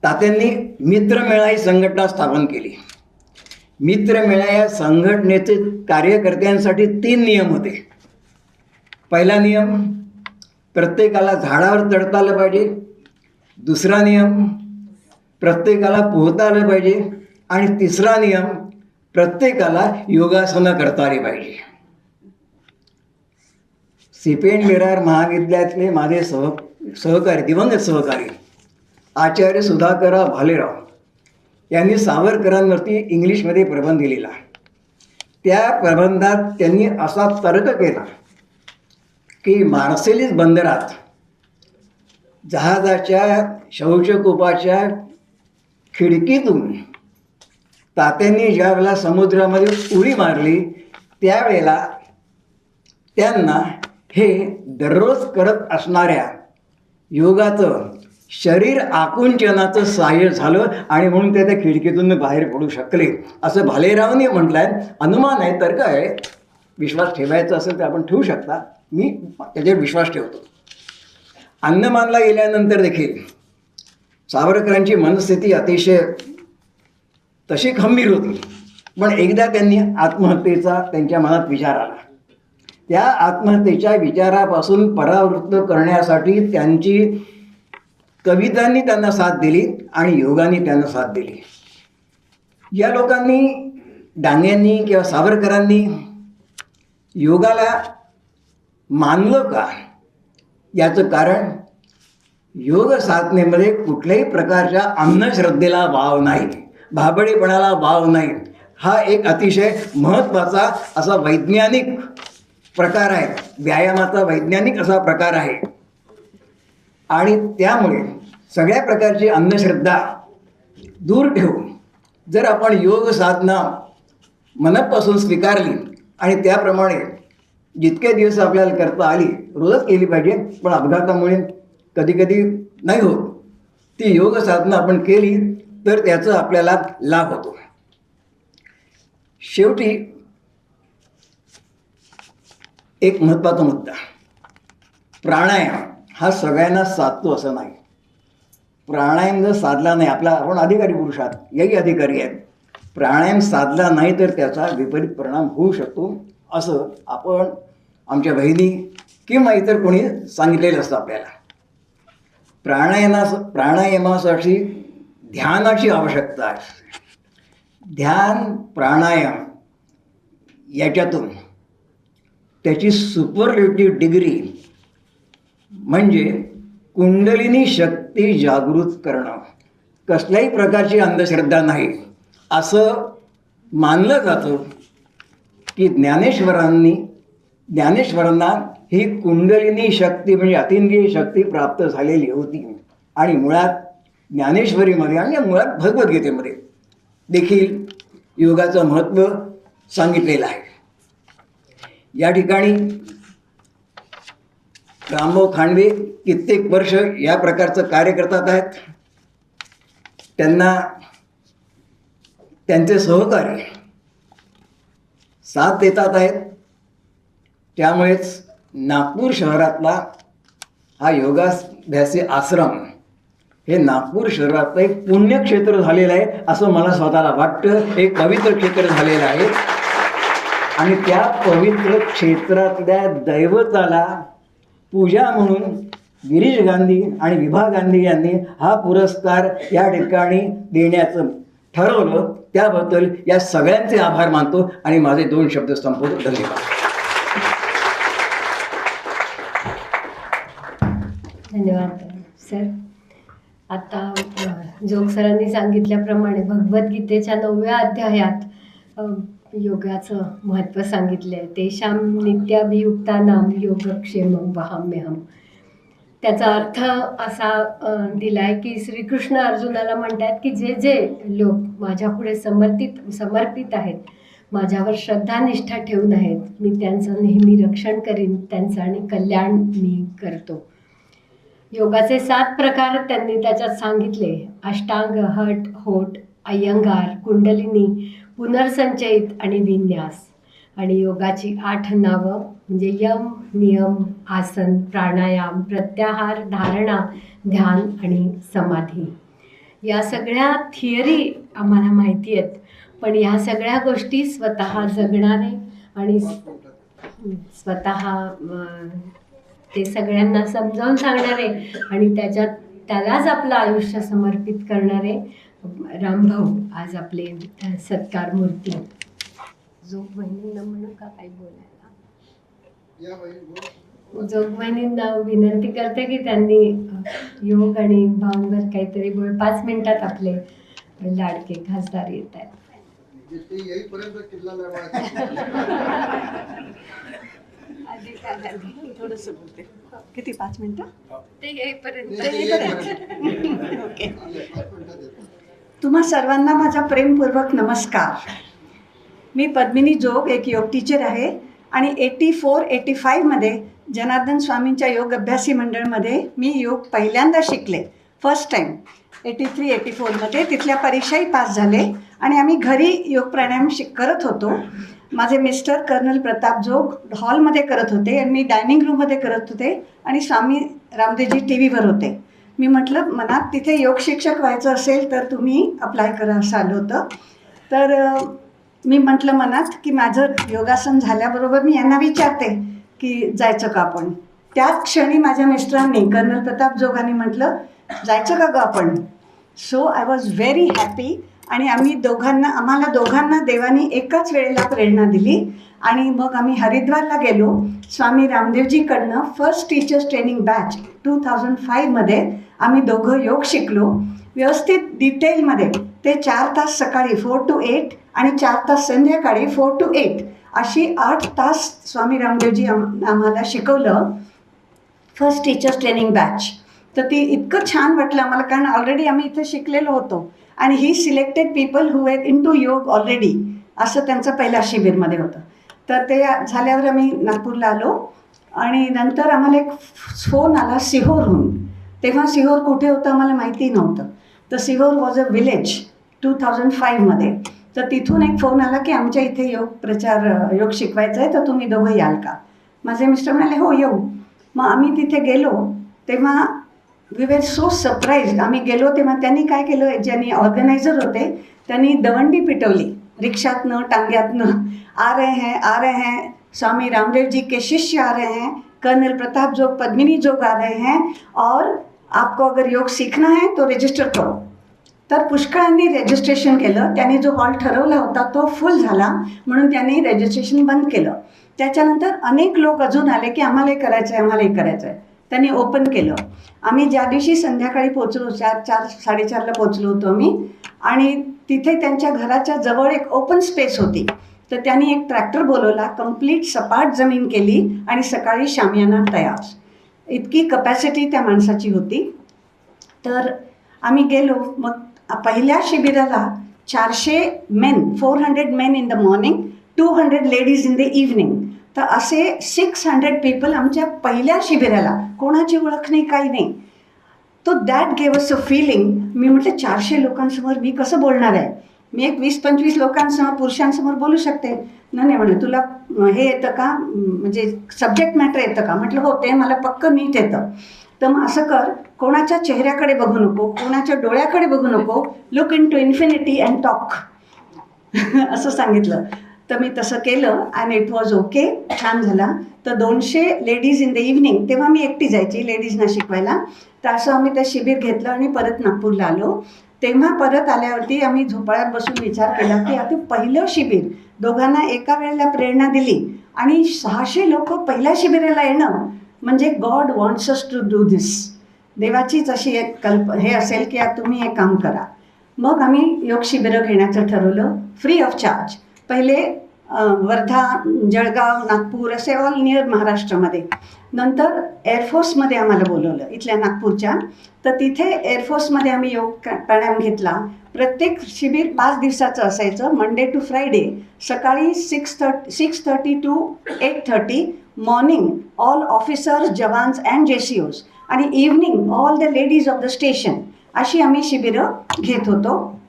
तात्यांनी मित्रमेळा ही संघटना स्थापन केली. मित्रमेळा या संघटनेचे कार्यकर्त्यांसाठी 3 नियम होते. पहिला नियम, प्रत्येकाला झाडावर चढता आलं पाहिजे. दुसरा नियम, प्रत्येकाला पोहता आलं पाहिजे. आणि तिसरा नियम, प्रत्येकाला योगासनं करता आली पाहिजे. सिपेन विरार महाविद्यालयातले माझे सहकारी, दिवंगत सहकारी आचार्य सुधाकरराव भालेराव यांनी सावरकरांवरती इंग्लिशमध्ये प्रबंध लिहिला. त्या प्रबंधात त्यांनी असा तर्क केला की मार्सेलिस बंदरात जहाजाच्या शौचकूपाच्या खिडकीतून तात्यांनी ज्या वेळेला समुद्रामध्ये उडी मारली त्यावेळेला त्यांना हे दररोज करत असणाऱ्या योगाचं शरीर आकुंचनाचं सहाय्य झालं आणि म्हणून ते त्या खिडकीतून बाहेर पडू शकले असं भालेरावांनी म्हटलं आहे. अनुमान आहे, तर्क आहे. विश्वास ठेवायचा असेल तर आपण ठेवू शकता. मी त्याच्यावर विश्वास ठेवतो. अंदमानला गेल्यानंतर देखील सावरकरांची मनस्थिती अतिशय तशी खंबीर होती. पण एकदा त्यांनी आत्महत्येचा त्यांच्या मनात विचार आला. त्या आत्महत्येच्या विचारापासून परावृत्त करण्यासाठी त्यांची कवितांनी त्यांना साथ दिली आणि योगाने त्यांना साथ दिली. या लोकांनी, डांग्यांनी किंवा सावरकरांनी योगाला मानलं का, याचं कारण योग साधनेमध्ये कुठल्याही प्रकारच्या अंधश्रद्धेला वाव नाही, भाबडेपणाला वाव नाही. हा एक अतिशय महत्त्वाचा असा वैज्ञानिक प्रकार आहे, व्यायामाचा वैज्ञानिक असा प्रकार आहे. आणि त्यामुळे सगळ्या प्रकारची अंधश्रद्धा दूर ठेवून जर आपण योग साधना मनापासून स्वीकारली आणि त्याप्रमाणे जितके दिवस आपल्याला करता आली, रोजच केली पाहिजे, पण अपघातामुळे कधीकधी नाही होत, ती योग साधना आपण केली तर त्याचा आपल्याला लाभ होतो. शेवटी एक महत्त्वाचा मुद्दा, प्राणायाम हा सगळ्यांना साधतो असं नाही. प्राणायाम जर साधला नाही, आपण अधिकारी पुरुष आहात, याही अधिकारी आहेत, प्राणायाम साधला नाही तर त्याचा विपरीत परिणाम होऊ शकतो असं आपण आमच्या बहिणी किंवा इतर कोणी सांगितलेलं असतं आपल्याला. प्राणायामासाठी ध्यानाची आवश्यकता आहे. ध्यान प्राणायाम याच्यातून त्याची सुपरलेटिव्ह डिग्री म्हणजे कुंडलिनी शक्ती जागृत करणं, कसल्याही प्रकारची अंधश्रद्धा नाही असं मानलं जातं की ज्ञानेश्वरांना ही कुंडलिनी शक्ती म्हणजे अतींद्रिय शक्ती प्राप्त झालेली होती. आणि मुळात ज्ञानेश्वरीमध्ये आणि मुळात भगवद्गीतेमध्ये देखील योगाचं महत्त्व सांगितलेलं आहे. या ठिकाणी रामभाऊ खांडवे कित्येक वर्ष या प्रकारचं कार्य करतात आहेत. त्यांना त्यांचे सहकारी साथ देतात आहेत. त्यामुळेच नागपूर शहरातला हा योगाभ्यासी आश्रम हे नागपूर शहरातलं एक पुण्यक्षेत्र झालेलं आहे असं मला स्वतःला वाटतं. एक पवित्र क्षेत्र झालेलं आहे आणि त्या पवित्र क्षेत्रातल्या दैवताला पूजा म्हणून गिरीश गांधी आणि विभा गांधी यांनी हा पुरस्कार या ठिकाणी देण्याचं ठरवलं. त्याबद्दल या सगळ्यांचे आभार मानतो आणि माझे 2 शब्द संपवतो. धन्यवाद. धन्यवाद सर. आता जोग सरांनी सांगितल्याप्रमाणे भगवद्गीतेच्या 9व्या अध्यायात योगाचं महत्त्व सांगितलं आहे. तेषां नित्याभियुक्तानां योगक्षेमं वहाम्यहम्. त्याचा अर्थ असा दिलाय की श्रीकृष्ण अर्जुनाला म्हणतात की जे जे लोक माझ्या पुढे समर्पित आहेत, माझ्यावर श्रद्धा निष्ठा ठेवून आहेत, मी त्यांचं नेहमी रक्षण करीन, त्यांचं आणि कल्याण मी करतो. योगाचे 7 प्रकार त्यांनी त्याच्यात सांगितले: अष्टांग, हठ, होठ, अय्यंगार, कुंडलिनी, पुनर्संचयित आणि विन्यास. आणि योगाची 8 नावं म्हणजे यम, नियम, आसन, प्राणायाम, प्रत्याहार, धारणा, ध्यान आणि समाधी. या सगळ्या थिअरी आम्हाला माहिती आहेत, पण ह्या सगळ्या गोष्टी स्वतः जगणारे आणि स्वतः ते सगळ्यांना समजावून सांगणारे आणि त्यालाच आपलं आयुष्य समर्पित करणारे रामभाऊ आज आपले सत्कार मूर्ती. जोगवाहिनींना म्हणू का काही बोलायला? जोगवाहिनींना विनंती करते की त्यांनी योग आणि भावांवर काहीतरी 5 मिनिटात आपले लाडके खासदार येत आहेत. थोडंसं बोलते. किती 5 मिनिटं? ते येईपर्यंत. ओके. तुम्हा सर्वांना माझा प्रेमपूर्वक नमस्कार. मी पद्मिनी जोग, एक योग टीचर आहे आणि 84-85मध्ये जनार्दन स्वामींच्या योग अभ्यासी मंडळमध्ये मी योग पहिल्यांदा शिकले, फर्स्ट टाईम 83-84मध्ये. तिथल्या परीक्षाही पास झाले आणि आम्ही घरी योग प्राणायाम करत होतो. माझे मिस्टर कर्नल प्रताप जोग हॉलमध्ये करत होते आणि मी डायनिंग रूममध्ये करत होते आणि स्वामी रामदेवजी टी व्हीवर होते. मी म्हटलं मनात तिथे योग शिक्षक व्हायचं असेल तर तुम्ही अप्लाय करा असं आलं होतं. तर मी म्हटलं मनात की माझं योगासन झाल्याबरोबर मी यांना विचारते की जायचं का आपण. त्याच क्षणी माझ्या मिस्टरांनी कर्नल प्रताप जोगांनी म्हटलं जायचं का गं आपण. So I was very happy आणि आम्हाला दोघांना देवानी एकाच वेळेला प्रेरणा दिली आणि मग आम्ही हरिद्वारला गेलो. स्वामी रामदेवजीकडनं फर्स्ट टीचर्स ट्रेनिंग बॅच 2005मध्ये आम्ही दोघं योग शिकलो व्यवस्थित डिटेलमध्ये. ते 4 तास सकाळी 4 to 8 आणि 4 तास संध्याकाळी 4 to 8 अशी 8 तास स्वामी रामदेवजी आम्हाला शिकवलं फर्स्ट टीचर्स ट्रेनिंग बॅच. तर ती इतकं छान वाटलं आम्हाला, कारण ऑलरेडी आम्ही इथे शिकलेलो होतो आणि ही selected people who were into yoga already, असं त्यांचं पहिल्या शिबिरमध्ये होतं. तर ते झाल्यावर आम्ही नागपूरला आलो आणि नंतर आम्हाला एक फोन आला सिहोरहून. तेव्हा सिहोर कुठे होतं आम्हाला माहिती नव्हतं. तर सिहोर वॉज अ विलेज 2005मध्ये. तर तिथून एक फोन आला की आमच्या इथे योग शिकवायचं आहे, तर तुम्ही दोघं याल का. माझे मिस्टर म्हणाले हो येऊ. मग आम्ही तिथे गेलो तेव्हा वी वेर सो सरप्राईज. आम्ही गेलो तेव्हा त्यांनी काय केलं, ज्यांनी ऑर्गनायझर होते त्यांनी दवंडी पिटवली रिक्षातनं टांग्यातनं. आ रहे हैं स्वामी रामदेव जी के शिष्य आ रहे हैं, कर्नल प्रताप जोग, पद्मिनी जोग आ रहे हैं और आपको अगर योग सीखना है तो रजिस्टर करो. तर पुष्कळांनी रजिस्ट्रेशन केलं. त्यांनी जो हॉल ठरवला होता तो फुल झाला म्हणून त्यांनी रजिस्ट्रेशन बंद केलं. त्याच्यानंतर अनेक लोक अजून आले की आम्हालाही करायचं आहे. त्यांनी ओपन केलं. आम्ही ज्या दिवशी संध्याकाळी पोचलो 4-4:30ला पोचलो होतो आम्ही आणि तिथे त्यांच्या घराच्या जवळ एक ओपन स्पेस होती. तर त्यांनी एक ट्रॅक्टर बोलवला, कंप्लीट सपाट जमीन केली आणि सकाळी शामियाना तयार. इतकी कपॅसिटी त्या माणसाची होती. तर आम्ही गेलो. मग पहिल्या शिबिराला 400 main, 400 main in the morning, 200 ladies in the evening. तर असे 600 पीपल आमच्या पहिल्या शिबिराला, कोणाची ओळख नाही काही नाही. तो that gave us a feeling. मी म्हटलं 400 लोकांसमोर मी कसं बोलणार आहे. मी एक 20-25 लोकांसमोर पुरुषांसमोर बोलू शकते. नाही म्हणे तुला हे येतं का, म्हणजे सब्जेक्ट मॅटर येतं का. म्हटलं हो ते मला पक्कं नीट येतं. तर मग असं कर, कोणाच्या चेहऱ्याकडे बघू नको, कोणाच्या डोळ्याकडे बघू नको, look into infinity and talk असं सांगितलं. तर मी तसं केलं अँड इट वॉज ओके, छान झाला. तर 200 लेडीज इन द इव्हनिंग. तेव्हा मी एकटी जायची लेडीजना शिकवायला. तर असं आम्ही ते शिबिर घेतलं आणि परत नागपूरला आलो. तेव्हा परत आल्यावरती आम्ही झोपाळ्यात बसून विचार केला की आता पहिलं शिबिर दोघांना एका वेळेला प्रेरणा दिली आणि 600 लोक पहिल्या शिबिराला येणं म्हणजे God wants us to do this. देवाचीच अशी एक हे असेल की तुम्ही हे काम करा. मग आम्ही योग शिबिरं घेण्याचं ठरवलं फ्री ऑफ चार्ज. पहिले वर्धा, जळगाव, नागपूर असे ऑल नियर महाराष्ट्रामध्ये. नंतर एअरफोर्समध्ये आम्हाला बोलवलं इथल्या नागपूरच्या. तर तिथे एअरफोर्समध्ये आम्ही योग प्राणायाम घेतला. प्रत्येक शिबिर 5 दिवसाचं असायचं, मंडे टू फ्रायडे. सकाळी 6:30 to 8:30 morning all officers, jawans and JCOs, आणि evening all the ladies of the station, अशी आम्ही शिबिरं घेत होतो.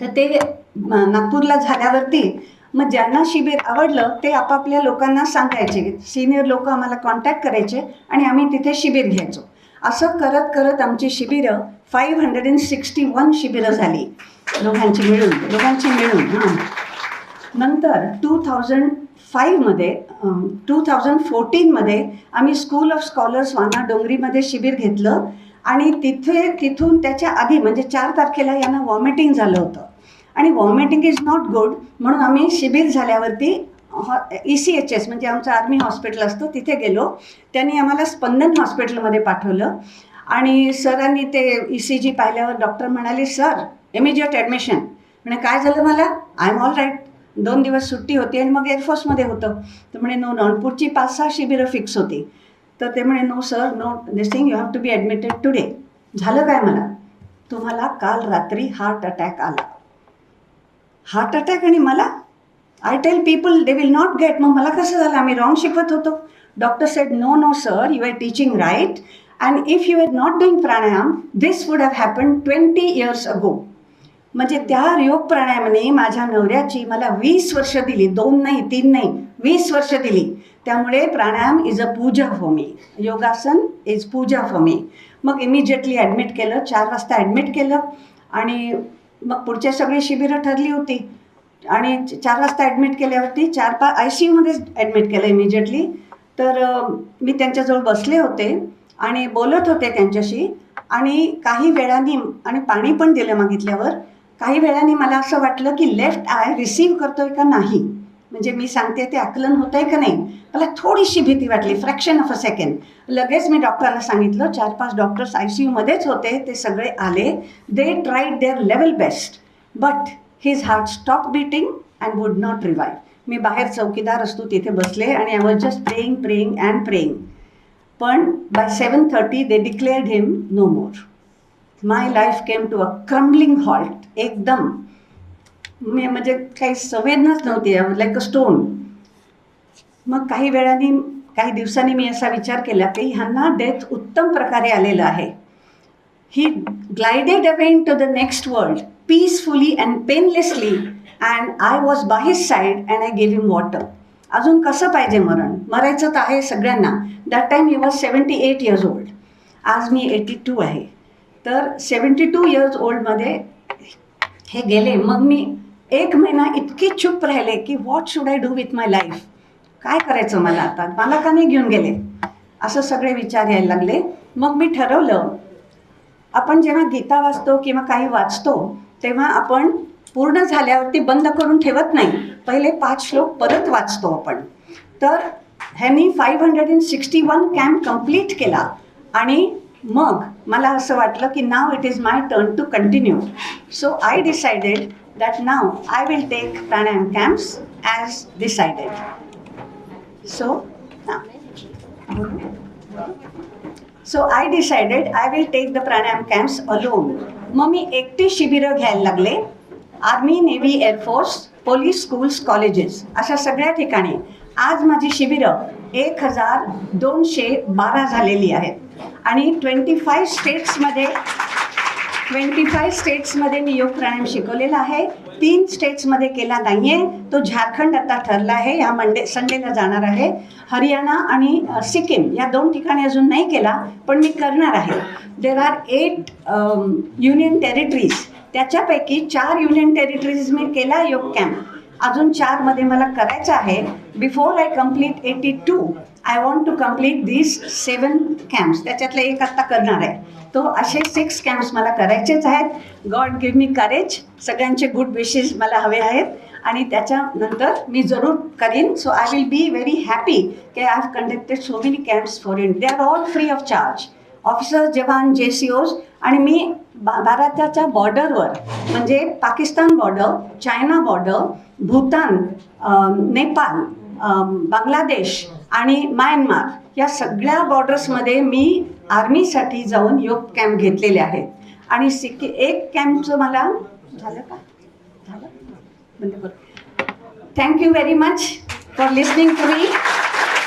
तर ते नागपूरला झाल्यावरती मग ज्यांना शिबिर आवडलं ते आपापल्या लोकांना सांगायचे, सिनियर लोक आम्हाला कॉन्टॅक्ट करायचे आणि आम्ही तिथे शिबिर घ्यायचो. असं करत करत आमची शिबिरं 561 शिबिरं झाली दोघांची मिळून. नंतर 2005मध्ये 2014मध्ये आम्ही स्कूल ऑफ स्कॉलर्स वाना डोंगरीमध्ये शिबिर घेतलं. आणि तिथून त्याच्या आधी म्हणजे 4 तारखेला यांना वॉमिटिंग झालं होतं, आणि वॉमिटिंग इज नॉट गुड म्हणून आम्ही शिबिर झाल्यावरती ECHS म्हणजे आमचं आर्मी हॉस्पिटल असतं तिथे गेलो. त्यांनी आम्हाला स्पंदन हॉस्पिटलमध्ये पाठवलं आणि सरांनी ते ECG पाहिल्यावर डॉक्टर म्हणाले, सर इमिजिएट ॲडमिशन. म्हणजे काय झालं मला, आय एम ऑल राईट. 2 दिवस सुट्टी होती आणि मग एअरफोर्समध्ये होतं. तर म्हणे नो, नागपूरची 5-6 शिबिरं फिक्स होती. तर ते म्हणे no sir, no this thing, you have to be admitted today. झालं काय मला, तुम्हाला काल रात्री हार्ट अटॅक आला. हार्ट अटॅक आणि मला, I tell people they will not get. मग मला कसं झालं, आम्ही रॉंग शिकवत होतो. Doctor said no sir, you are teaching right, and if you are not doing pranayama this would have happen 20 years ago. म्हणजे त्या योग प्राणायामाने माझ्या नवऱ्याची मला 20 वर्ष दिली, 2 नाही 3 नाही 20 वर्ष दिली. त्यामुळे प्राणायाम is a Pooja for me, योगासन इज पूजा फॉर मी. मग इमिजिएटली ॲडमिट केलं, 4 वाजता ॲडमिट केलं. आणि मग पुढच्या सगळी शिबिरं ठरली होती. आणि 4 वाजता ॲडमिट केल्यावरती 4-5 ICUमध्येच ॲडमिट केलं इमिजिएटली. तर मी त्यांच्याजवळ बसले होते आणि बोलत होते त्यांच्याशी. आणि काही वेळाने, आणि पाणी पण दिलं मागितल्यावर, काही वेळाने मला असं वाटलं की लेफ्ट आय रिसीव्ह करतोय का नाही, म्हणजे मी सांगते ते आकलन होत आहे का नाही. मला थोडीशी भीती वाटली, फ्रॅक्शन ऑफ अ सेकंड. लगेच मी डॉक्टरांना सांगितलं, 4-5 डॉक्टर्स ICUमध्येच होते, ते सगळे आले. They tried their level best, but his heart stop beating and would not revive. मी बाहेर चौकीदार असतो तिथे बसले आणि I was just praying and praying. पण by 7:30 they declared him no more. My life came to a crumbling halt. एकदम मी म्हणजे काही संवेदनाच नव्हती, लाईक अ स्टोन. मग काही दिवसांनी मी असा विचार केला की ह्यांना डेथ उत्तम प्रकारे आलेलं आहे. He glided away into the next world peacefully and painlessly, and I was by his side and I gave him water. अजून कसं पाहिजे मरण, मरायचं तर आहे सगळ्यांना. That time he was 78 years old. आज मी 82 आहे. तर 72 years oldमध्ये हे गेले. मग मी 1 महिना इतकी चूप राहिले की what should I do with my life, काय करायचं मला आता, मला का नाही घेऊन गेले, असं सगळे विचार यायला लागले. मग मी ठरवलं, आपण जेव्हा गीता वाचतो किंवा काही वाचतो तेव्हा आपण पूर्ण झाल्यावरती बंद करून ठेवत नाही, पहिले 5 श्लोक परत वाचतो आपण. तर ह्यांनी 561 कॅम्प कंप्लीट केला. आणि मग मला असं वाटलं की now it is my turn to continue. So I decided that now I will take pranayama camps as decided. So I decided I will take the pranayam camps alone. मग मी एकटी शिबिरं घ्यायला लागले. Army, navy, air force, police, schools, colleges अशा सगळ्या ठिकाणी. आज माझी शिबिरं 1212 झालेली आहेत. आणि 25 स्टेट्समध्ये मी योग प्राणायाम शिकवलेला आहे. 3 स्टेट्समध्ये केला नाही आहे, तो झारखंड आता ठरला आहे, ह्या संडेला जाणार आहे. हरियाणा आणि सिक्कीम या 2 ठिकाणी अजून नाही केला, पण मी करणार आहे. देर आर 8 युनियन टेरिटरीज, त्याच्यापैकी 4 युनियन टेरिटरीज मी केला योग कॅम्प. अजून 4मध्ये मला करायचं आहे. Before I complete 82 I want to complete these 7 camps. त्याच्यातले एक आत्ता करणार आहे. तो असे 6 कॅम्प्स मला करायचेच आहेत. God give me courage. सगळ्यांचे गुड विशेस मला हवे आहेत आणि त्याच्यानंतर मी जरूर करीन. So I will be very happy की I have conducted so many camps for India. They are all free of charge. Officers, jawan, JCOs. आणि मी भारताच्या बॉर्डरवर म्हणजे Pakistan border, China border, Bhutan, Nepal, Bangladesh आणि म्यानमार या सगळ्या बॉर्डर्समध्ये मी आर्मीसाठी जाऊन योग कॅम्प घेतलेले आहेत. आणि एक कॅम्पचं मला झालं का झालं बंद कर. Thank you very much for listening to me.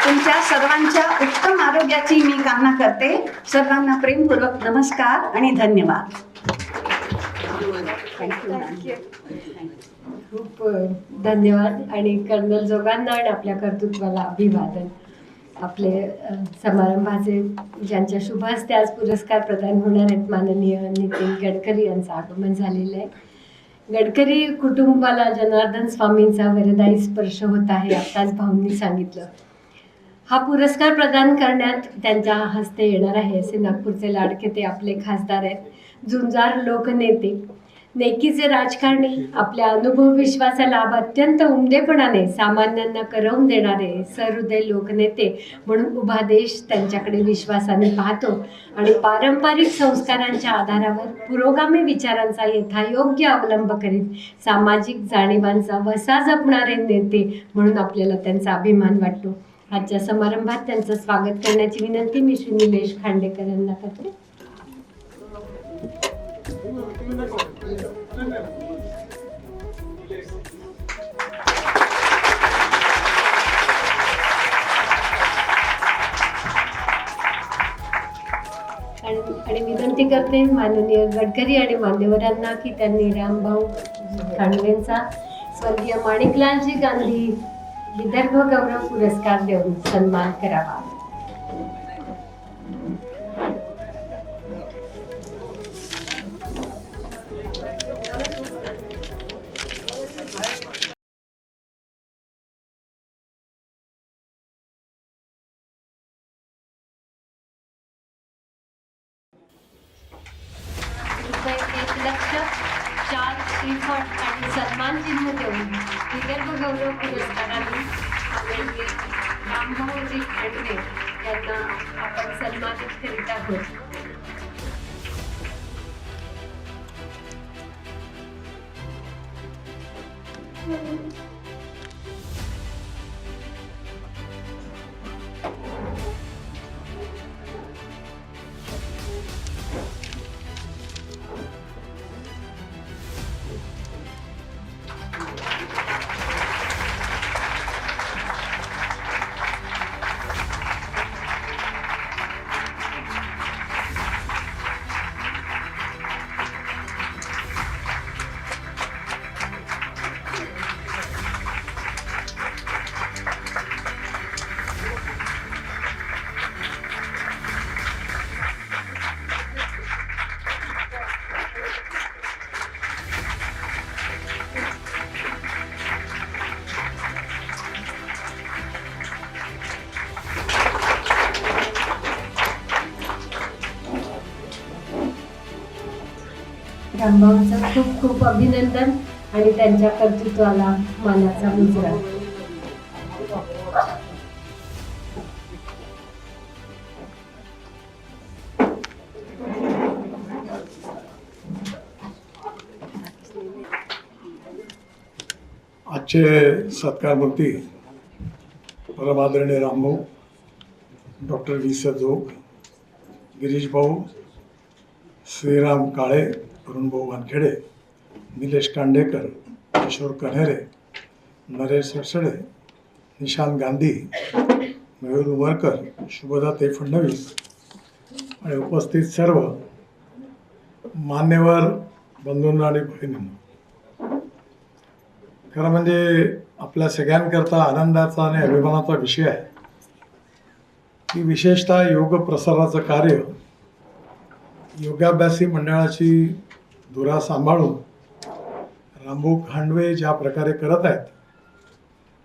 तुमच्या सर्वांच्या उत्तम आरोग्याची मी कामना करते. सर्वांना प्रेमपूर्वक नमस्कार आणि धन्यवाद. खूप धन्यवाद आणि कर्नल जोगांना आणि आपल्या कर्तृत्वाला अभिवादन. आपले समारंभाचे ज्यांच्या शुभ हस्ते आज पुरस्कार प्रदान होणार आहेत माननीय नितीन गडकरी यांचं आगमन झालेलं आहे. गडकरी कुटुंबाला जनार्दन स्वामींचा वरदायी स्पर्श होत आहे. आत्ताच भाऊंनी सांगितलं. हा पुरस्कार प्रदान करण्यात त्यांच्या हस्ते येणार आहे असे नागपूरचे लाडके ते आपले खासदार आहेत. झुंजार लोकनेते, नेकीचे राजकारणी, आपल्या अनुभव विश्वासा लाभ अत्यंत उमदेपणाने सामान्यांना करवून देणारे सहृदय लोकनेते म्हणून उभा देश त्यांच्याकडे विश्वासाने पाहतो आणि पारंपरिक संस्कारांच्या आधारावर पुरोगामी विचारांचा यथायोग्य अवलंब करीत सामाजिक जाणीवांचा वसा जपणारे नेते म्हणून आपल्याला त्यांचा अभिमान वाटतो. आजच्या समारंभात त्यांचं स्वागत करण्याची विनंती मी श्री निलेश खांडेकर यांना करते. आणि विनंती करते माननीय गडकरी आणि मान्यवरांना की त्यांनी रामभाऊ खांडवेंचा स्वर्गीय माणिकलालजी गांधी विदर्भ गौरव पुरस्कार देऊन सन्मान करावा. ₹1,00,000 श्रीफळ आणि सन्मान चिन्ह देऊन विदर्भ गौरव पुरस्काराने आदरणीय रामभाऊजी खांडवे यांना आपण सन्मानित करीत आहोत. रामभाऊंचं खूप खूप अभिनंदन आणि त्यांच्या कर्तृत्वाला मानाचा मुजरा. आजचे सत्कारमूर्ती परमादरणीय रामभाऊ, डॉक्टर व्ही स जोग, गिरीश भाऊ, श्रीराम काळे, अरुणभाऊ वानखेडे, निलेश कांडेकर, किशोर कन्हेरे, नरेश सरसडे, निशांत गांधी, मयूर उमरकर, शुभदाते फडणवीस आणि उपस्थित सर्व मान्यवर बंधूंना आणि भगिनींना, खरं म्हणजे आपल्या सगळ्यांकरता आनंदाचा आणि अभिमानाचा विषय आहे की विशेषतः योग प्रसाराचं कार्य योगाभ्यासी मंडळाची धुरा सांभाळून रामभाऊ खांडवे ज्या प्रकारे करत आहेत,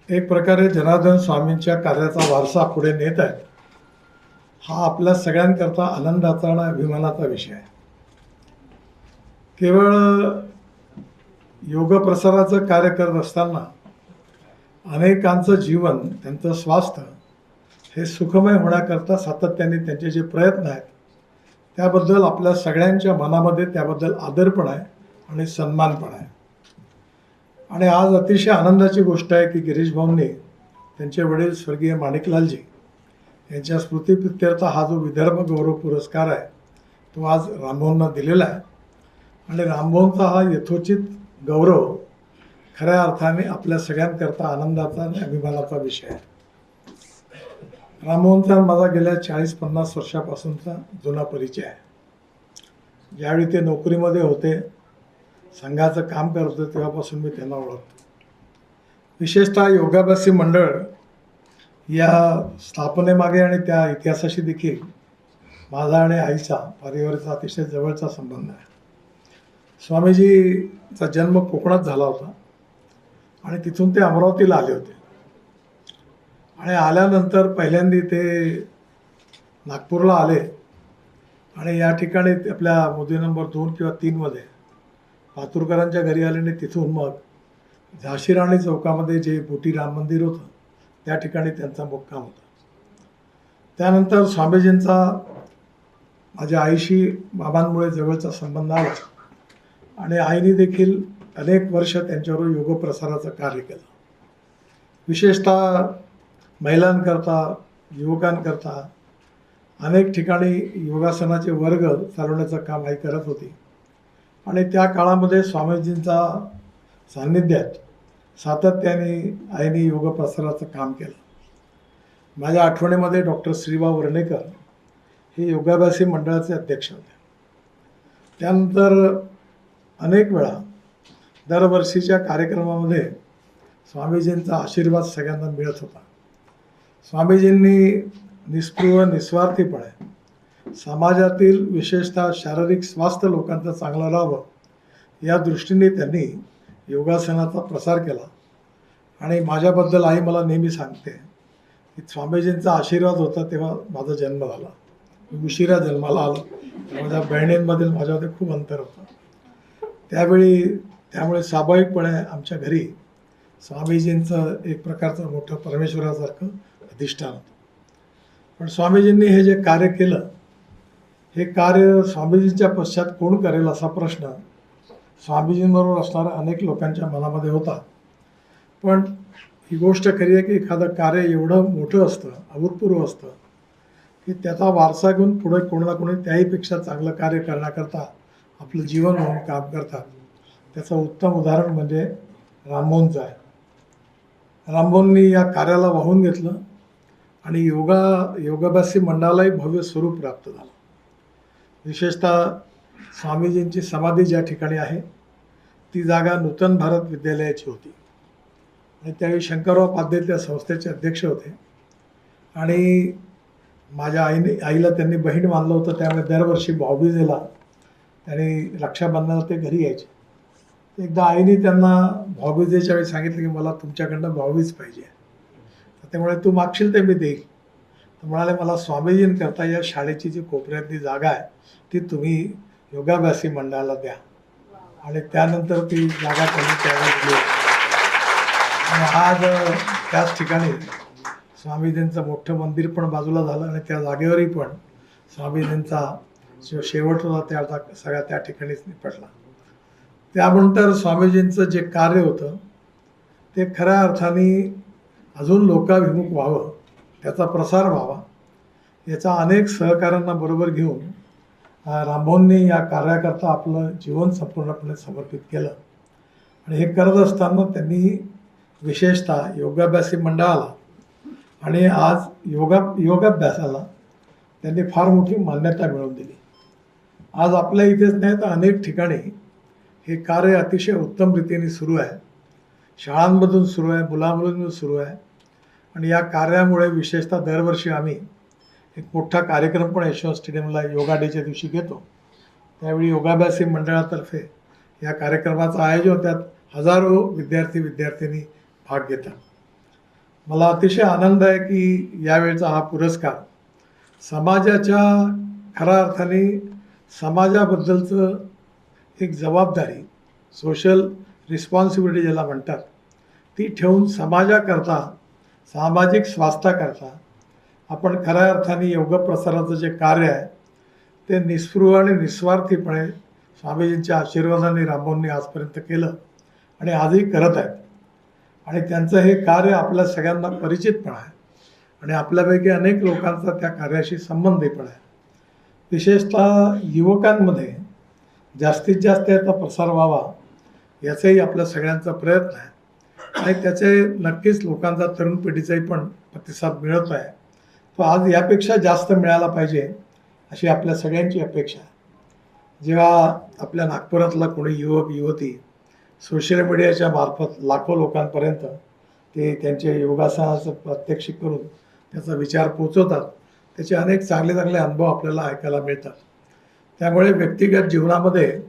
एक प्रकारे जनार्दन स्वामींच्या कार्याचा वारसा पुढे नेत आहेत. हा आपल्या सगळ्यांकरता आनंदाचा आणि अभिमानाचा विषय आहे. केवळ योग प्रसाराचं कार्य करत असताना अनेकांचं जीवन, त्यांचं स्वास्थ्य हे सुखमय होण्याकरता सातत्याने त्यांचे जे प्रयत्न आहेत त्याबद्दल आपल्या सगळ्यांच्या मनामध्ये त्याबद्दल आदर पण आहे आणि सन्मान पण आहे. आणि आज अतिशय आनंदाची गोष्ट आहे की गिरीश भाऊंनी त्यांचे वडील स्वर्गीय माणिकलालजी यांच्या स्मृतिप्रित्यर्थ हा जो विदर्भ गौरव पुरस्कार आहे तो आज रामभाऊंना दिलेला आहे. आणि रामभाऊंचा हा यथोचित गौरव खऱ्या अर्थाने आपल्या सगळ्यांकरता आनंदाचा आणि अभिमानाचा विषय आहे. रामभाऊंचा माझा गेल्या 40-50 वर्षापासूनचा जुना परिचय आहे. ज्यावेळी ते नोकरीमध्ये होते, संघाचं काम करत होते, तेव्हापासून मी त्यांना ओळखतो. विशेषतः योगाभ्यासी मंडळ या स्थापनेमागे आणि त्या इतिहासाशी देखील माझा आणि आईचा परिवाराचा अतिशय जवळचा संबंध आहे. स्वामीजीचा जन्म कोकणात झाला होता आणि तिथून ते अमरावतीला आले होते. आणि आल्यानंतर पहिल्यांदा ते नागपूरला आले आणि या ठिकाणी आपल्या मोदी नंबर 2 किंवा 3 पातुरकरांच्या घरी आले आणि तिथून मग झाशी राणी चौकामध्ये जे बोटी राम मंदिर होतं त्या ठिकाणी त्यांचा मुक्काम होता. त्यानंतर स्वामीजींचा माझ्या आईशी बाबांमुळे जवळचा संबंध आला आणि आईने देखील अनेक वर्ष त्यांच्यावर योग प्रसाराचं कार्य केलं. विशेषतः महिलांकरता, युवकांकरता अनेक ठिकाणी योगासनाचे वर्ग चालवण्याचं काम आई करत होती. आणि त्या काळामध्ये स्वामीजींचा सान्निध्यात सातत्याने आईने योग प्रसाराचं काम केलं. माझ्या आठवणीमध्ये डॉक्टर श्रीबा वर्णेकर हे योगाभ्यासी मंडळाचे अध्यक्ष होते. त्यानंतर अनेक वेळा दरवर्षीच्या कार्यक्रमामध्ये स्वामीजींचा आशीर्वाद सगळ्यांना मिळत होता. स्वामीजींनी निस्पृह निस्वार्थीपणे समाजातील विशेषतः शारीरिक स्वास्थ्य लोकांचं चांगलं राहावं या दृष्टीने त्यांनी योगासनाचा प्रसार केला. आणि माझ्याबद्दल आई मला नेहमी सांगते की स्वामीजींचा आशीर्वाद होता तेव्हा माझा जन्म झाला. मी उशिरा जन्माला आलो. माझ्या बहिणींमधील माझ्यामध्ये खूप अंतर होतं त्यामुळे स्वाभाविकपणे आमच्या घरी स्वामीजींचं एक प्रकारचं मोठं परमेश्वरासारखं अधिष्ठान होतं. पण स्वामीजींनी हे जे कार्य केलं हे कार्य स्वामीजींच्या पश्चात कोण करेल असा प्रश्न स्वामीजींबरोबर असणाऱ्या अनेक लोकांच्या मनामध्ये होता. पण ही गोष्ट खरी आहे की एखादं कार्य एवढं मोठं असतं, अभूतपूर्व असतं की त्याचा वारसा घेऊन पुढे कोणी ना कोणी त्याहीपेक्षा चांगलं कार्य करण्याकरता आपलं जीवन म्हणून काम करतात. त्याचं उत्तम उदाहरण म्हणजे रामभाऊंचं आहे. रामभाऊंनी या कार्याला वाहून घेतलं आणि योगाभ्यासी मंडळालाही भव्य स्वरूप प्राप्त झालं. विशेषतः स्वामीजींची समाधी ज्या ठिकाणी आहे ती जागा नूतन भारत विद्यालयाची होती आणि त्यावेळी शंकरराव पाध्ये त्या संस्थेचे अध्यक्ष होते. आणि माझ्या आईला त्यांनी बहीण मानलं होतं, त्यामुळे दरवर्षी भाऊबीजेला त्यांनी रक्षाबंधनाला ते घरी यायचे. एकदा आईने त्यांना भाऊबीजेच्या वेळी सांगितलं की मला तुमच्याकडनं भाऊबीज पाहिजे, त्यामुळे तू मागशील ते मी देईल. तर म्हणाले मला स्वामीजींकरता या शाळेची जी कोपऱ्यातली जागा आहे ती तुम्ही योगाभ्यासी मंडळाला द्या. आणि त्यानंतर ती जागा त्यांनी त्यावेळी दिली. आणि आज त्याच ठिकाणी स्वामीजींचं मोठं मंदिर पण बाजूला झालं आणि त्या जागेवरही पण स्वामीजींचा जो शेवट होता त्या सगळ्या त्या ठिकाणीच निपटला. त्यानंतर स्वामीजींचं जे कार्य होतं ते खऱ्या अर्थाने अजून लोकाभिमुख व्हावं, त्याचा प्रसार व्हावा, याचा अनेक सहकाऱ्यांना बरोबर घेऊन रामभाऊंनी या कार्याकरता आपलं जीवन संपूर्णपणे समर्पित केलं. आणि हे करत असताना त्यांनी विशेषतः योगाभ्यासी मंडळाला आणि आज योगाभ्यासाला त्यांनी फार मोठी मान्यता मिळवून दिली. आज आपल्या इथेच नाही तर अनेक ठिकाणी हे कार्य अतिशय उत्तम रीतीने सुरू आहे. शाळांमधून सुरू आहे, मुलामुलींमधून सुरू आहे. आणि या कार्यामुळे विशेषतः दरवर्षी आम्ही एक मोठा कार्यक्रम पण यशवंत स्टेडियमला योगा डेच्या दिवशी घेतो. त्यावेळी योगाभ्यासी मंडळातर्फे या कार्यक्रमाचं आयोजन, त्यात हजारो विद्यार्थी भाग घेतात. मला अतिशय आनंद आहे की यावेळचा हा पुरस्कार समाजाच्या खऱ्या अर्थाने समाजाबद्दलचं एक जबाबदारी, सोशल रिस्पॉन्सिबिलिटी ज्याला म्हणतात, ती ठेवून समाजाकरता, सामाजिक स्वास्थ्याकरता आपण खऱ्या अर्थाने योग प्रसाराचं जे कार्य आहे ते निस्पृह आणि निस्वार्थीपणे स्वामीजींच्या आशीर्वादाने रामभाऊंनी आजपर्यंत केलं आणि आजही करत आहेत. आणि त्यांचं हे कार्य आपल्या सगळ्यांना परिचित पण आहे आणि आपल्यापैकी अनेक लोकांचा त्या कार्याशी संबंधही पण आहे. विशेषतः युवकांमध्ये जास्तीत जास्त याचा प्रसार व्हावा याचाही आपल्या सगळ्यांचा प्रयत्न आहे आणि त्याचे नक्कीच लोकांचा तरुण पिढीचाही पण प्रतिसाद मिळत आहे. तो आज यापेक्षा जास्त मिळाला पाहिजे अशी आपल्या सगळ्यांची अपेक्षा आहे. जेव्हा आपल्या नागपुरातला कोणी युवक युवती सोशल मीडियाच्या मार्फत लाखो लोकांपर्यंत ते त्यांच्या योगासनाचं प्रात्यक्षिक करून त्याचा विचार पोचवतात, त्याचे अनेक चांगले चांगले अनुभव आपल्याला ऐकायला मिळतात. त्यामुळे व्यक्तिगत जीवनामध्ये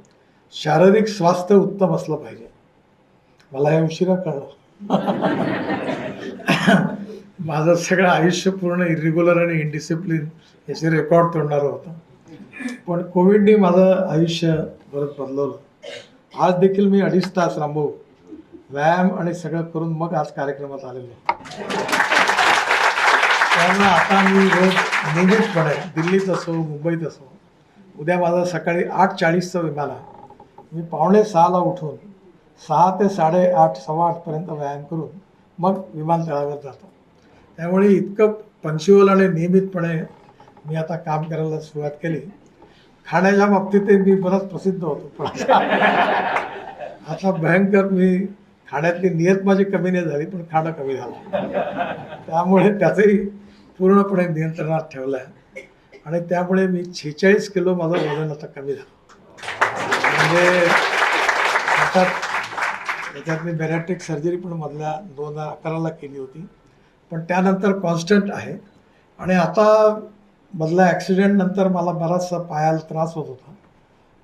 शारीरिक स्वास्थ्य उत्तम असलं पाहिजे. मला हे उशिरा कळलं. माझं सगळं आयुष्य पूर्ण इरेग्युलर आणि इनडिसिप्लिन याचे रेकॉर्ड तोडणारं होतं, पण कोविडने माझं आयुष्य परत बदलवलं. आज देखील मी 2.5 तास रामभाऊ व्यायाम आणि सगळं करून मग आज कार्यक्रमात आलेलो. त्यामुळे आता मी रोज नियमितपणे दिल्लीत असो मुंबईत असो, उद्या माझं सकाळी 8:40चं विमान आहे. मी 5:45ला उठून 6 ते 8:30 8:15पर्यंत व्यायाम करून मग विमानतळावर जातो. त्यामुळे इतकं पंक्च्युअल आणि नियमितपणे मी आता काम करायला सुरुवात केली. खाण्याच्या बाबतीत मी बराच प्रसिद्ध होतो, पण आता भयंकर मी खाण्यातली नियत माझी कमी नाही झाली, पण खाणं कमी झालं. त्यामुळे त्याचंही पूर्णपणे नियंत्रणात ठेवलं आहे आणि त्यामुळे मी 46 किलो माझं वजन आता कमी झालं. म्हणजे त्याच्यात मी बॅरिएट्रिक सर्जरी पण मधल्या 2011ला केली होती, पण त्यानंतर कॉन्स्टंट आहे. आणि आता मधल्या ॲक्सिडेंटनंतर मला बराचसा पायाला त्रास होत होता,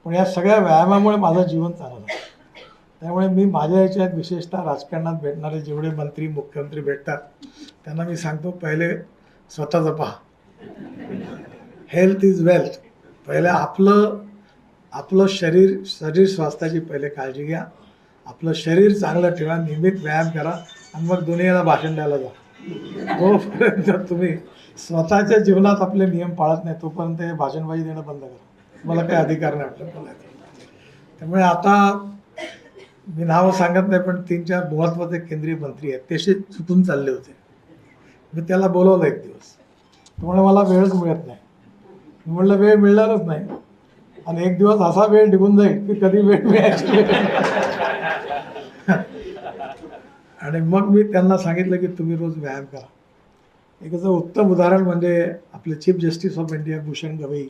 पण या सगळ्या व्यायामामुळे माझं जीवन चाललं आहे. त्यामुळे मी माझ्या याच्यात विशेषतः राजकारणात भेटणारे जेवढे मंत्री मुख्यमंत्री भेटतात त्यांना मी सांगतो, पहिले स्वतःचं पहा. Health is wealth. पहिले आपलं शरीर स्वास्थ्याची पहिले काळजी घ्या. आपलं शरीर चांगलं ठेवा, नियमित व्यायाम करा आणि मग दुनियेला भाषण द्यायला जा. तोपर्यंत तुम्ही स्वतःच्या जीवनात आपले नियम पाळत नाही तोपर्यंत हे भाषणबाजी देणं बंद करा. मला काही अधिकार नाही आपल्या बोलायचं. त्यामुळे आता मी नावं सांगत नाही, पण 3-4 महत्त्वाचे केंद्रीय मंत्री आहेत, ते चुकून चालले होते. मी त्याला बोलवलं एक दिवस, त्यामुळे मला वेळच मिळत नाही. मी म्हटलं वेळ मिळणारच नाही आणि एक दिवस असा वेळ निघून जाईल की कधी वेळ मिळायची. आणि मग मी त्यांना सांगितलं की तुम्ही रोज व्यायाम करा. एक असं उत्तम उदाहरण म्हणजे आपले chief justice of India Bhushan Gavai,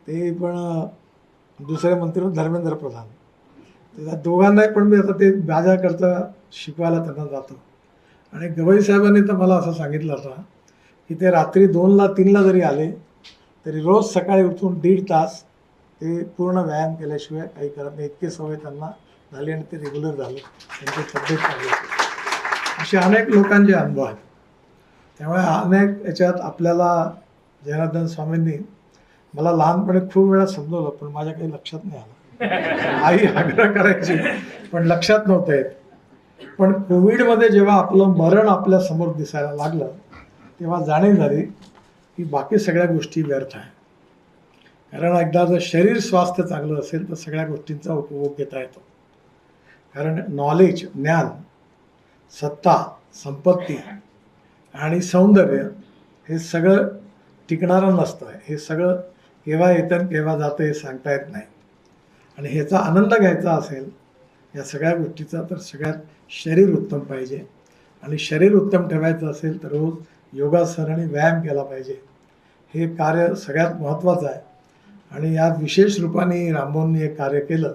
ते पण दुसरे मंत्री धर्मेंद्र प्रधान, त्या दोघांनाही पण मी आता ते माझ्याकरता शिकवायला त्यांना जातो. आणि गवई साहेबांनी तर मला असं सांगितलं होतं की ते रात्री 2ला 3ला जरी आले तरी रोज सकाळी उठून 1.5 तास ते पूर्ण व्यायाम केल्याशिवाय काही करत नाही. इतकी सवय त्यांना झाली आणि ते रेग्युलर झाले, त्यांची तब्येत चांगली होती. असे अनेक लोकांचे अनुभव आहेत. त्यामुळे अनेक याच्यात आपल्याला जनार्दन स्वामींनी मला लहानपणी खूप वेळा समजवलं, पण माझ्या काही लक्षात नाही आलं. आई आग्रह करायची पण लक्षात नव्हतं येत. पण कोविडमध्ये जेव्हा आपलं मरण आपल्या समोर दिसायला लागलं तेव्हा जाणीव झाली की बाकी सगळ्या गोष्टी व्यर्थ आहे. कारण एकदा जर शरीर स्वास्थ्य चांगलं असेल तर सगळ्या गोष्टींचा उपभोग घेता येतो. कारण नॉलेज, ज्ञान, सत्ता, संपत्ती आणि सौंदर्य हे सगळं टिकणारं नसतं. हे सगळं केव्हा येतं केव्हा जातं हे सांगता येत नाही. आणि ह्याचा आनंद घ्यायचा असेल या सगळ्या गोष्टीचा तर सगळ्यात शरीर उत्तम पाहिजे. आणि शरीर उत्तम ठेवायचं असेल तर रोज योगासन आणि व्यायाम केला पाहिजे. हे कार्य सगळ्यात महत्त्वाचं आहे आणि यात विशेष रूपाने रामभाऊंनी हे कार्य केलं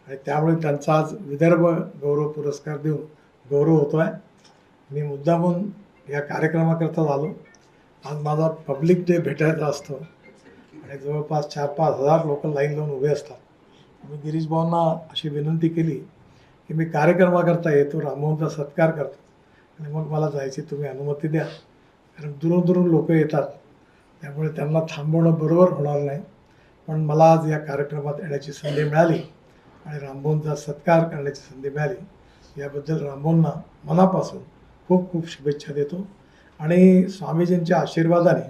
आणि त्यामुळे त्यांचा आज विदर्भ गौरव पुरस्कार देऊन गौरव होतो आहे. मी मुद्दामून या कार्यक्रमाकरता झालो. आज माझा पब्लिक डे भेटायचा असतो आणि जवळपास 4-5 हजार लोक लाईन लावून उभे असतात. मी गिरीश भाऊंना अशी विनंती केली की मी कार्यक्रमाकरता येतो, रामभाऊंचा सत्कार करतो आणि मग मला जायची तुम्ही अनुमती द्या. कारण दुरून लोक येतात त्यामुळे त्यांना थांबवणं बरोबर होणार नाही. पण मला आज या कार्यक्रमात येण्याची संधी मिळाली आणि रामभाऊंचा सत्कार करण्याची संधी मिळाली याबद्दल रामभाऊंना मनापासून खूप खूप शुभेच्छा देतो. आणि स्वामीजींच्या आशीर्वादाने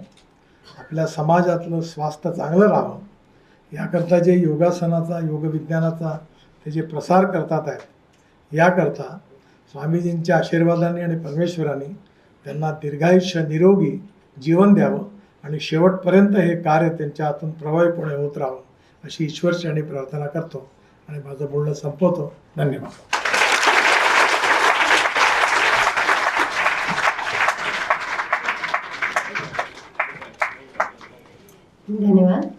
आपल्या समाजातलं स्वास्थ्य चांगलं राहावं याकरता जे योगासनाचा योगविज्ञानाचा ते जे प्रसार करतात आहेत याकरता स्वामीजींच्या आशीर्वादाने आणि परमेश्वराने त्यांना दीर्घायुष्य निरोगी जीवन द्यावं आणि शेवटपर्यंत हे कार्य त्यांच्या हातून प्रभावीपणे होत राहावं अशी ईश्वरचरणी प्रार्थना करतो आणि माझं बोलणं संपवतो. धन्यवाद. धन्यवाद.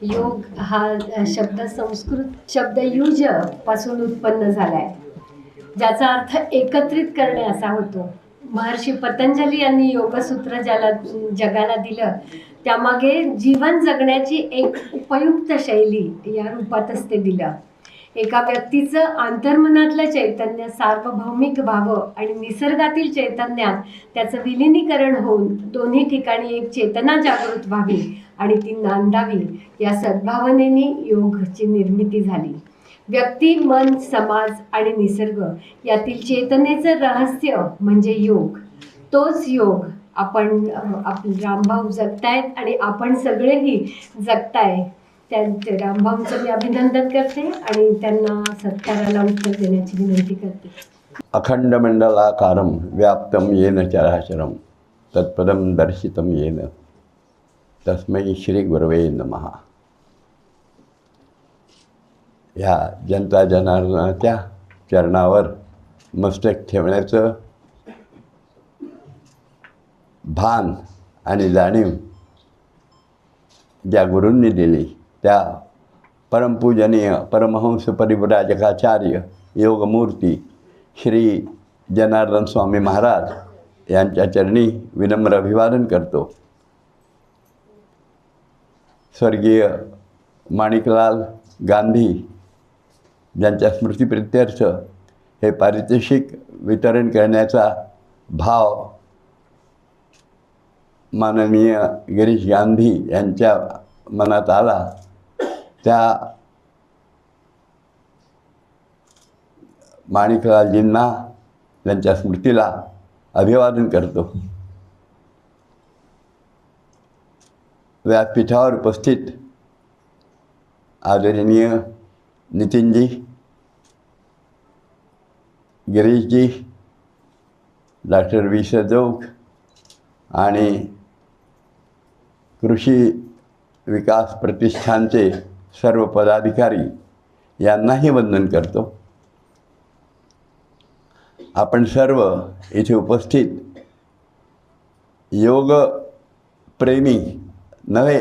योग हा शब्द संस्कृत शब्द युज पासून उत्पन्न झालाय, ज्याचा अर्थ एकत्रित करणे असा होतो. महर्षी पतंजली यांनी योगसूत्र ज्याला जगाला दिलं त्यामागे जीवन जगण्याची एक उपयुक्त शैली या रूपातच ते दिलं. एका व्यक्तीचं अंतर्मनातलं चैतन्य सार्वभौमिक व्हावं आणि निसर्गातील चैतन्यात त्याचं विलिनीकरण होऊन दोन्ही ठिकाणी एक चेतना जागृत व्हावी आणि ती नांदावी या सद्भावनेने योगची निर्मिती झाली. व्यक्ती, मन, समाज आणि निसर्ग यातील चेतनेचं रहस्य म्हणजे योग. तोच योग आपण रामभाऊ जगतायत आणि आपण सगळेही जगताय. त्यांचे रामभाऊंचं मी अभिनंदन करते आणि त्यांना सत्काराला उत्तर देण्याची विनंती करते. अखंडमंडलाकारं व्याप्तं येन चराचरं तत्पदं दर्शितं येन तस्मै श्री गुरवे नमः. ह्या जनता जनार्दनाच्या चरणावर मस्तक ठेवण्याचं भान आणि जाणीव ज्या गुरूंनी दिली त्या परमपूजनीय परमहंस परिव्राजकाचार्य योगमूर्ती श्री जनार्दन स्वामी महाराज यांच्या चरणी विनम्र अभिवादन करतो. स्वर्गीय माणिकलाल गांधी ज्यांच्या स्मृतिप्रित्यर्थ हे पारितोषिक वितरण करण्याचा भाव माननीय गिरीश गांधी यांच्या मनात आला. त्या माणिकलालजींना त्यांच्या स्मृतीला अभिवादन करतो. व्यासपीठावर उपस्थित आदरणीय नितीनजी, गिरीशजी, डॉक्टर वी सजोग आणि कृषी विकास प्रतिष्ठानचे सर्व पदाधिकारी यांनाही वंदन करतो. आपण सर्व इथे उपस्थित योगप्रेमी नव्हे,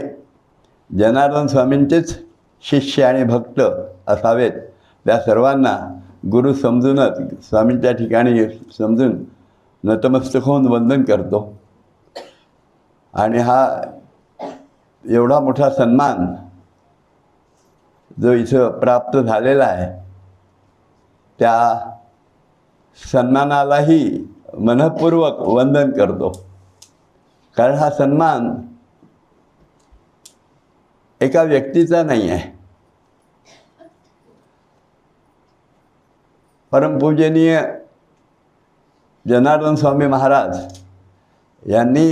जनार्दन स्वामींचेच शिष्य आणि भक्त असावेत त्या सर्वांना गुरु समजूनच स्वामींच्या ठिकाणी समजून नतमस्तक होऊन वंदन करतो. आणि हा एवढा मोठा सन्मान जो इथं प्राप्त झालेला आहे त्या सन्मानालाही मनःपूर्वक वंदन करतो. कारण हा सन्मान एका व्यक्तीचा नाही आहे. परमपूजनीय जनार्दन स्वामी महाराज यांनी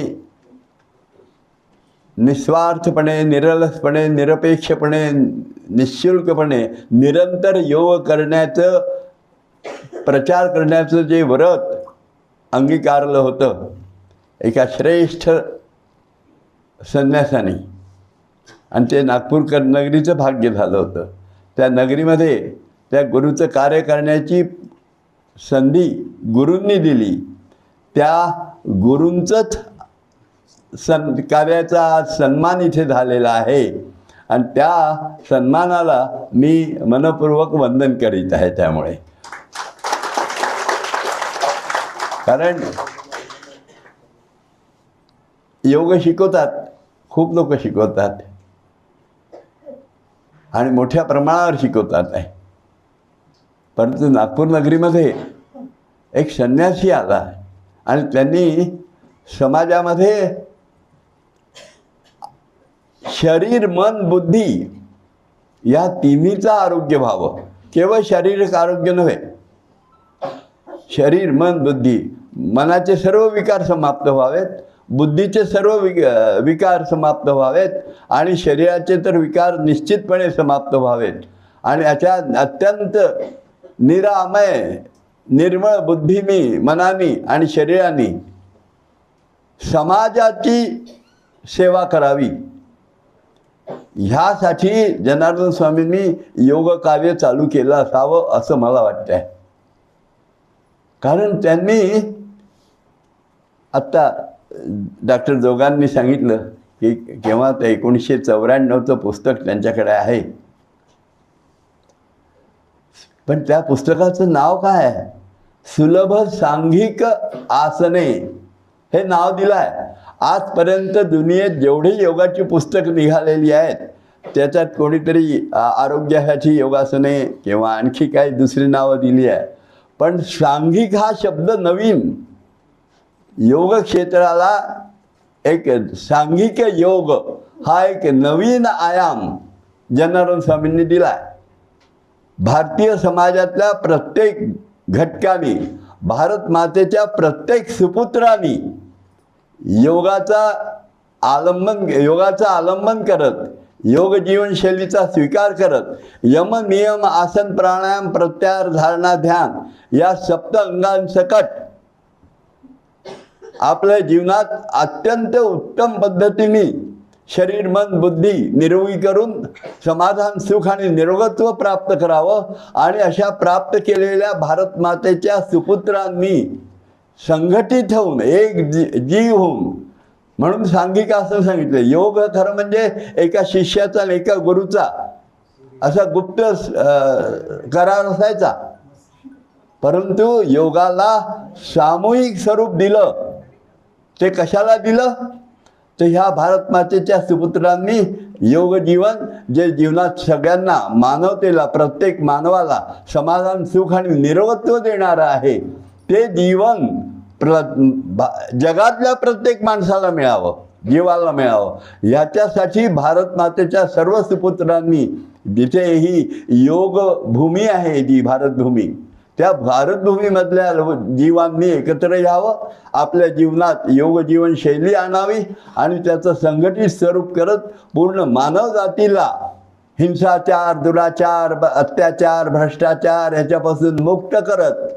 निस्वार्थपणे, निरलसपणे, निरपेक्षपणे, निःशुल्कपणे निरंतर योग करण्याचं, प्रचार करण्याचं जे व्रत अंगीकारलं होतं एका श्रेष्ठ संन्यासाने, आणि ते नागपूर नगरीचं भाग्य झालं होतं. त्या नगरीमध्ये त्या गुरुचं कार्य करण्याची संधी गुरूंनी दिली. त्या गुरूंचंच कार्याचा सन्मान इथे झालेला आहे आणि त्या सन्मानाला मी मनपूर्वक वंदन करीत आहे. त्यामुळे कारण योग शिकवतात, खूप लोक शिकवतात आणि मोठ्या प्रमाणावर शिकवतात आहे. परंतु नागपूर नगरीमध्ये एक संन्यासी आला आणि त्यांनी समाजामध्ये शरीर, मन, बुद्धी या तिन्हीचं आरोग्य व्हावं. केवळ शारीरिक आरोग्य नव्हे, शरीर, मन, बुद्धी मनाचे सर्व विकार समाप्त व्हावेत, बुद्धीचे सर्व विकार समाप्त व्हावेत आणि शरीराचे तर विकार निश्चितपणे समाप्त व्हावेत आणि याच्या अत्यंत निरामय निर्मळ बुद्धीनी, मनानी आणि शरीराने समाजाची सेवा करावी. ह्यासाठी जनार्दन स्वामींनी योग कार्य चालू केलं असावं असं मला वाटतंय. कारण त्यांनी आत्ता डॉक्टर जोगांनी सांगितलं की केव्हा ते 1994चं पुस्तक त्यांच्याकडे आहे, पण त्या पुस्तकाचं नाव काय आहे? सुलभ सांघिक आसने हे नाव दिलं आहे. आजपर्यंत दुनियेत जेवढी योगाची पुस्तक निघालेली आहेत त्याच्यात कोणीतरी आरोग्यासाठी योगासने किंवा आणखी काही दुसरी नावं दिली आहे, पण सांघिक हा शब्द नवीन, योग क्षेत्राला एक सांघिक योग हा एक नवीन आयाम जनार्दन स्वामींनी दिला आहे. भारतीय समाजातल्या प्रत्येक घटकाने, भारत मातेच्या प्रत्येक सुपुत्रांनी योगाचं आलंबन करत, योग जीवनशैलीचा स्वीकार करत, यम नियम आसन प्राणायाम प्रत्याहार धारणा ध्यान या सप्त अंगांसकट आपल्या जीवनात अत्यंत उत्तम पद्धतीने शरीर मन बुद्धी निरोगी करून समाधान सुख आणि निरोगत्व प्राप्त करावं आणि अशा प्राप्त केलेल्या भारत मातेच्या सुपुत्रांनी संघटित होऊन एक जीव होऊन, म्हणून सांघिक असं सांगितलं. योग खरं म्हणजे एका शिष्याचा आणि एका गुरुचा असा गुप्त करार असायचा, परंतु योगाला सामूहिक स्वरूप दिलं. ते कशाला दिलं? तर ह्या भारत मातेच्या सुपुत्रांनी योग जीवन जे जीवनात सगळ्यांना, मानवतेला, प्रत्येक मानवाला समाधान सुख आणि निरोगत्व देणारं आहे, ते जीवन जगातल्या प्रत्येक माणसाला मिळावं, जीवाला मिळावं. याच्यासाठी भारत मातेच्या सर्व सुपुत्रांनी जिथे ही योग भूमी आहे, जी भारतभूमी, त्या भारतभूमीमधल्या जीवांनी एकत्र यावं, आपल्या जीवनात योग जीवनशैली आणावी आणि त्याचं संघटित स्वरूप करत पूर्ण मानव जातीला हिंसाचार, दुराचार, अत्याचार, भ्रष्टाचार ह्याच्यापासून मुक्त करत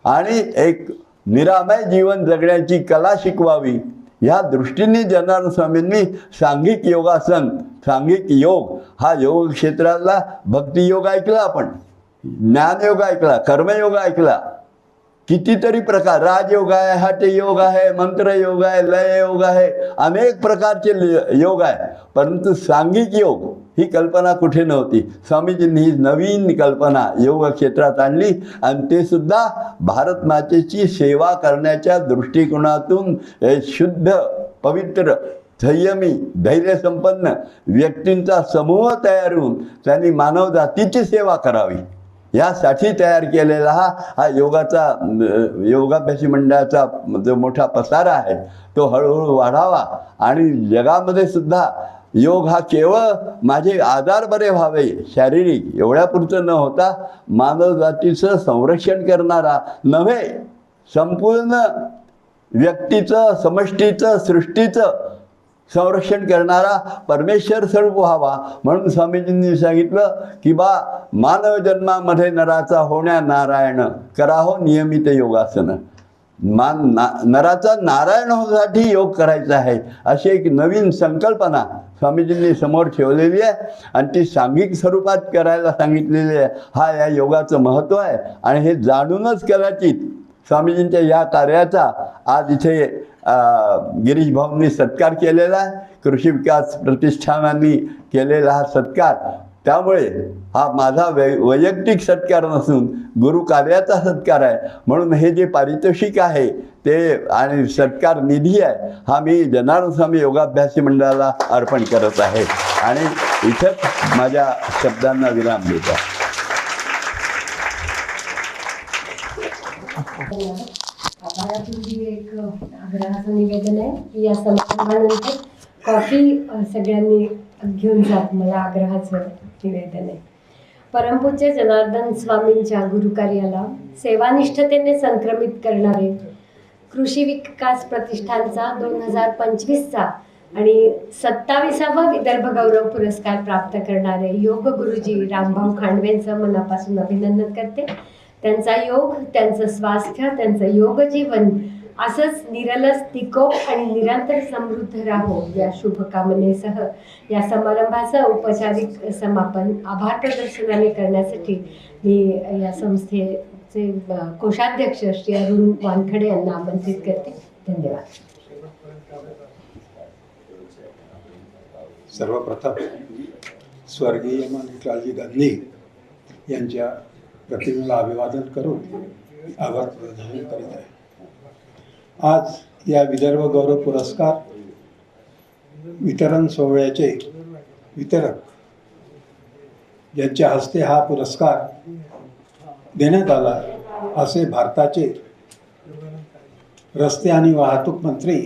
आणि एक निरामय जीवन जगण्याची कला शिकवावी. ह्या दृष्टीने जनार्दन स्वामींनी सांघिक योगासन, सांघिक योग हा योग क्षेत्रातला भक्तियोग ऐकला, आपण ज्ञानयोग ऐकला, कर्मयोग ऐकला, कितीतरी प्रकार, राजयोग आहे, हठयोग आहे, मंत्रयोग आहे, लय योग आहे, अनेक प्रकारचे योग आहे, परंतु सांघिक योग ही कल्पना कुठे नव्हती. स्वामीजींनी ही नवीन कल्पना योग क्षेत्रात आणली आणि ते सुद्धा भारत मातेची सेवा करण्याच्या दृष्टिकोनातून शुद्ध पवित्र संयमी धैर्यसंपन्न व्यक्तींचा समूह तयार होऊन त्यांनी मानव जातीची सेवा करावी यासाठी तयार केलेला हा योगाभ्यासी मंडळाचा जो मोठा पसारा आहे तो हळूहळू वाढावा आणि जगामध्ये सुद्धा योग हा केवळ माझे आजार बरे व्हावे शारीरिक एवढ्यापुरतं न होता मानव जातीचं संरक्षण करणारा नव्हे, संपूर्ण व्यक्तीचं, समष्टीचं, सृष्टीचं संरक्षण करणारा परमेश्वर स्वरूप व्हावा. म्हणून स्वामीजींनी सांगितलं की बा मानव जन्मामध्ये नराचा होण्या नारायण कराहो नियमित योगासन. नराचा नारायण होण्यासाठी योग करायचा आहे अशी एक नवीन संकल्पना स्वामीजींनी समोर ठेवलेली आहे आणि ती सांघिक स्वरूपात करायला सांगितलेली आहे. हा या योगाचं महत्त्व आहे आणि हे जाणूनच कदाचित स्वामीजींच्या या कार्याचा आज इथे गिरीश भाऊंनी सत्कार केलेला आहे, कृषी विकास प्रतिष्ठानांनी केलेला हा सत्कार. त्यामुळे हा माझा वैयक्तिक सत्कार नसून गुरु कार्याचा सत्कार आहे. म्हणून हे जे पारितोषिक आहे ते आणि सत्कार निधी आहे हा मी जनार्दन स्वामी योगाभ्यासी मंडळाला अर्पण करत आहे आणि इथंच माझ्या शब्दांना विराम देतो. आभारापूर्वी एक आग्रहाचं निवेदन आहे की या समारंभानंतर कॉफी सगळ्यांनी घेऊन जात, मला आग्रहाचं निवेदन आहे. परमपूज्य जनार्दन स्वामींच्या गुरुकार्याला सेवानिष्ठतेने संक्रमित करणारे कृषी विकास प्रतिष्ठानचा 2025चा आणि 27वा विदर्भ गौरव पुरस्कार प्राप्त करणारे योग गुरुजी रामभाऊ खांडवेंचं मनापासून अभिनंदन करते. त्यांचा योग, त्यांचं स्वास्थ्य, त्यांचं योग जीवन असंच निरलस टिको आणि निरंतर समृद्ध राहो या शुभकामनेसह या समारंभाचं औपचारिक समापन आभार प्रदर्शनाने करण्यासाठी मी या संस्थेचे कोषाध्यक्ष श्री अरुण वानखडे यांना आमंत्रित करते. धन्यवाद. सर्वप्रथम स्वर्गीय माणिकलालजी गांधी यांच्या प्रतिमेला अभिवादन करून आभार प्रदर्शन करीत आहे. आज या विदर्भ गौरव पुरस्कार वितरण सोहळ्याचे वितरक ज्यांच्या हस्ते हा पुरस्कार देण्यात आला असे भारताचे रस्ते आणि वाहतूक मंत्री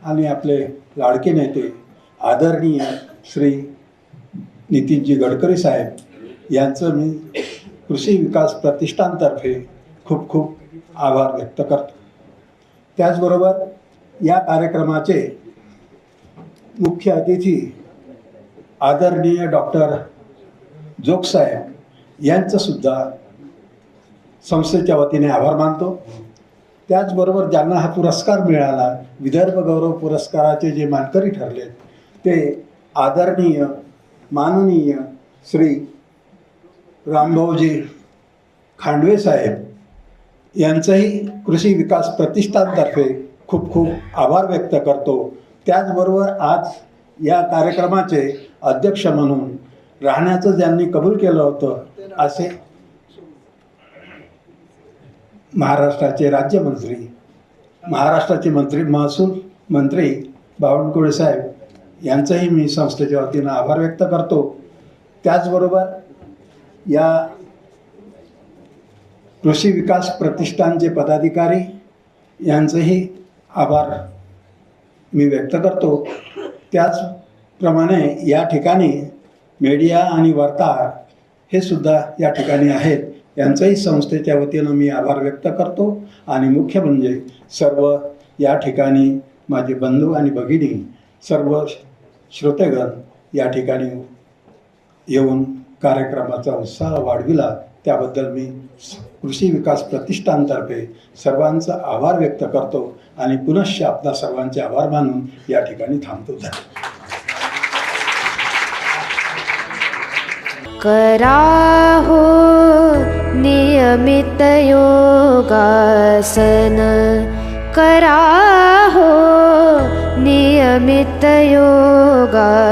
आणि आपले लाडके नेते आदरणीय श्री नितीनजी गडकरी साहेब यांचं मी कृषी विकास प्रतिष्ठानतर्फे खूप खूप आभार व्यक्त करतो. त्याचबरोबर या कार्यक्रमाचे मुख्य अतिथी आदरणीय डॉक्टर जोग साहेब यांचंसुद्धा संस्थेच्या वतीने आभार मानतो. त्याचबरोबर ज्यांना हा पुरस्कार मिळाला, विदर्भ गौरव पुरस्काराचे जे मानकरी ठरले ते आदरणीय माननीय श्री रामभाऊजी खांडवे साहेब यांचंही कृषी विकास प्रतिष्ठानतर्फे खूप खूप आभार व्यक्त करतो. त्याचबरोबर आज या कार्यक्रमाचे अध्यक्ष म्हणून राहण्याचं ज्यांनी कबूल केलं होतं असे महाराष्ट्राचे राज्यमंत्री, महाराष्ट्राचे महसूल मंत्री बावनकुळे साहेब यांचंही मी संस्थेच्या वतीनं आभार व्यक्त करतो. त्याचबरोबर या कृषी विकास प्रतिष्ठानचे पदाधिकारी यांचंही आभार मी व्यक्त करतो. त्याचप्रमाणे या ठिकाणी मीडिया आणि वार्ताहर हे सुद्धा या ठिकाणी आहेत, यांचंही संस्थेच्या वतीनं मी आभार व्यक्त करतो. आणि मुख्य म्हणजे सर्व या ठिकाणी माझे बंधू आणि भगिनी, सर्व श्रोतेगण या ठिकाणी येऊन कार्यक्रमाचा उत्साह वाढविला त्याबद्दल मी कृषी विकास प्रतिष्ठानतर्फे सर्वांचा आभार व्यक्त करतो आणि पुनश्च आपला सर्वांचे आभार मानून या ठिकाणी थांबतो. कराहो नियमित योगासन, कराहो नियमित योगासन.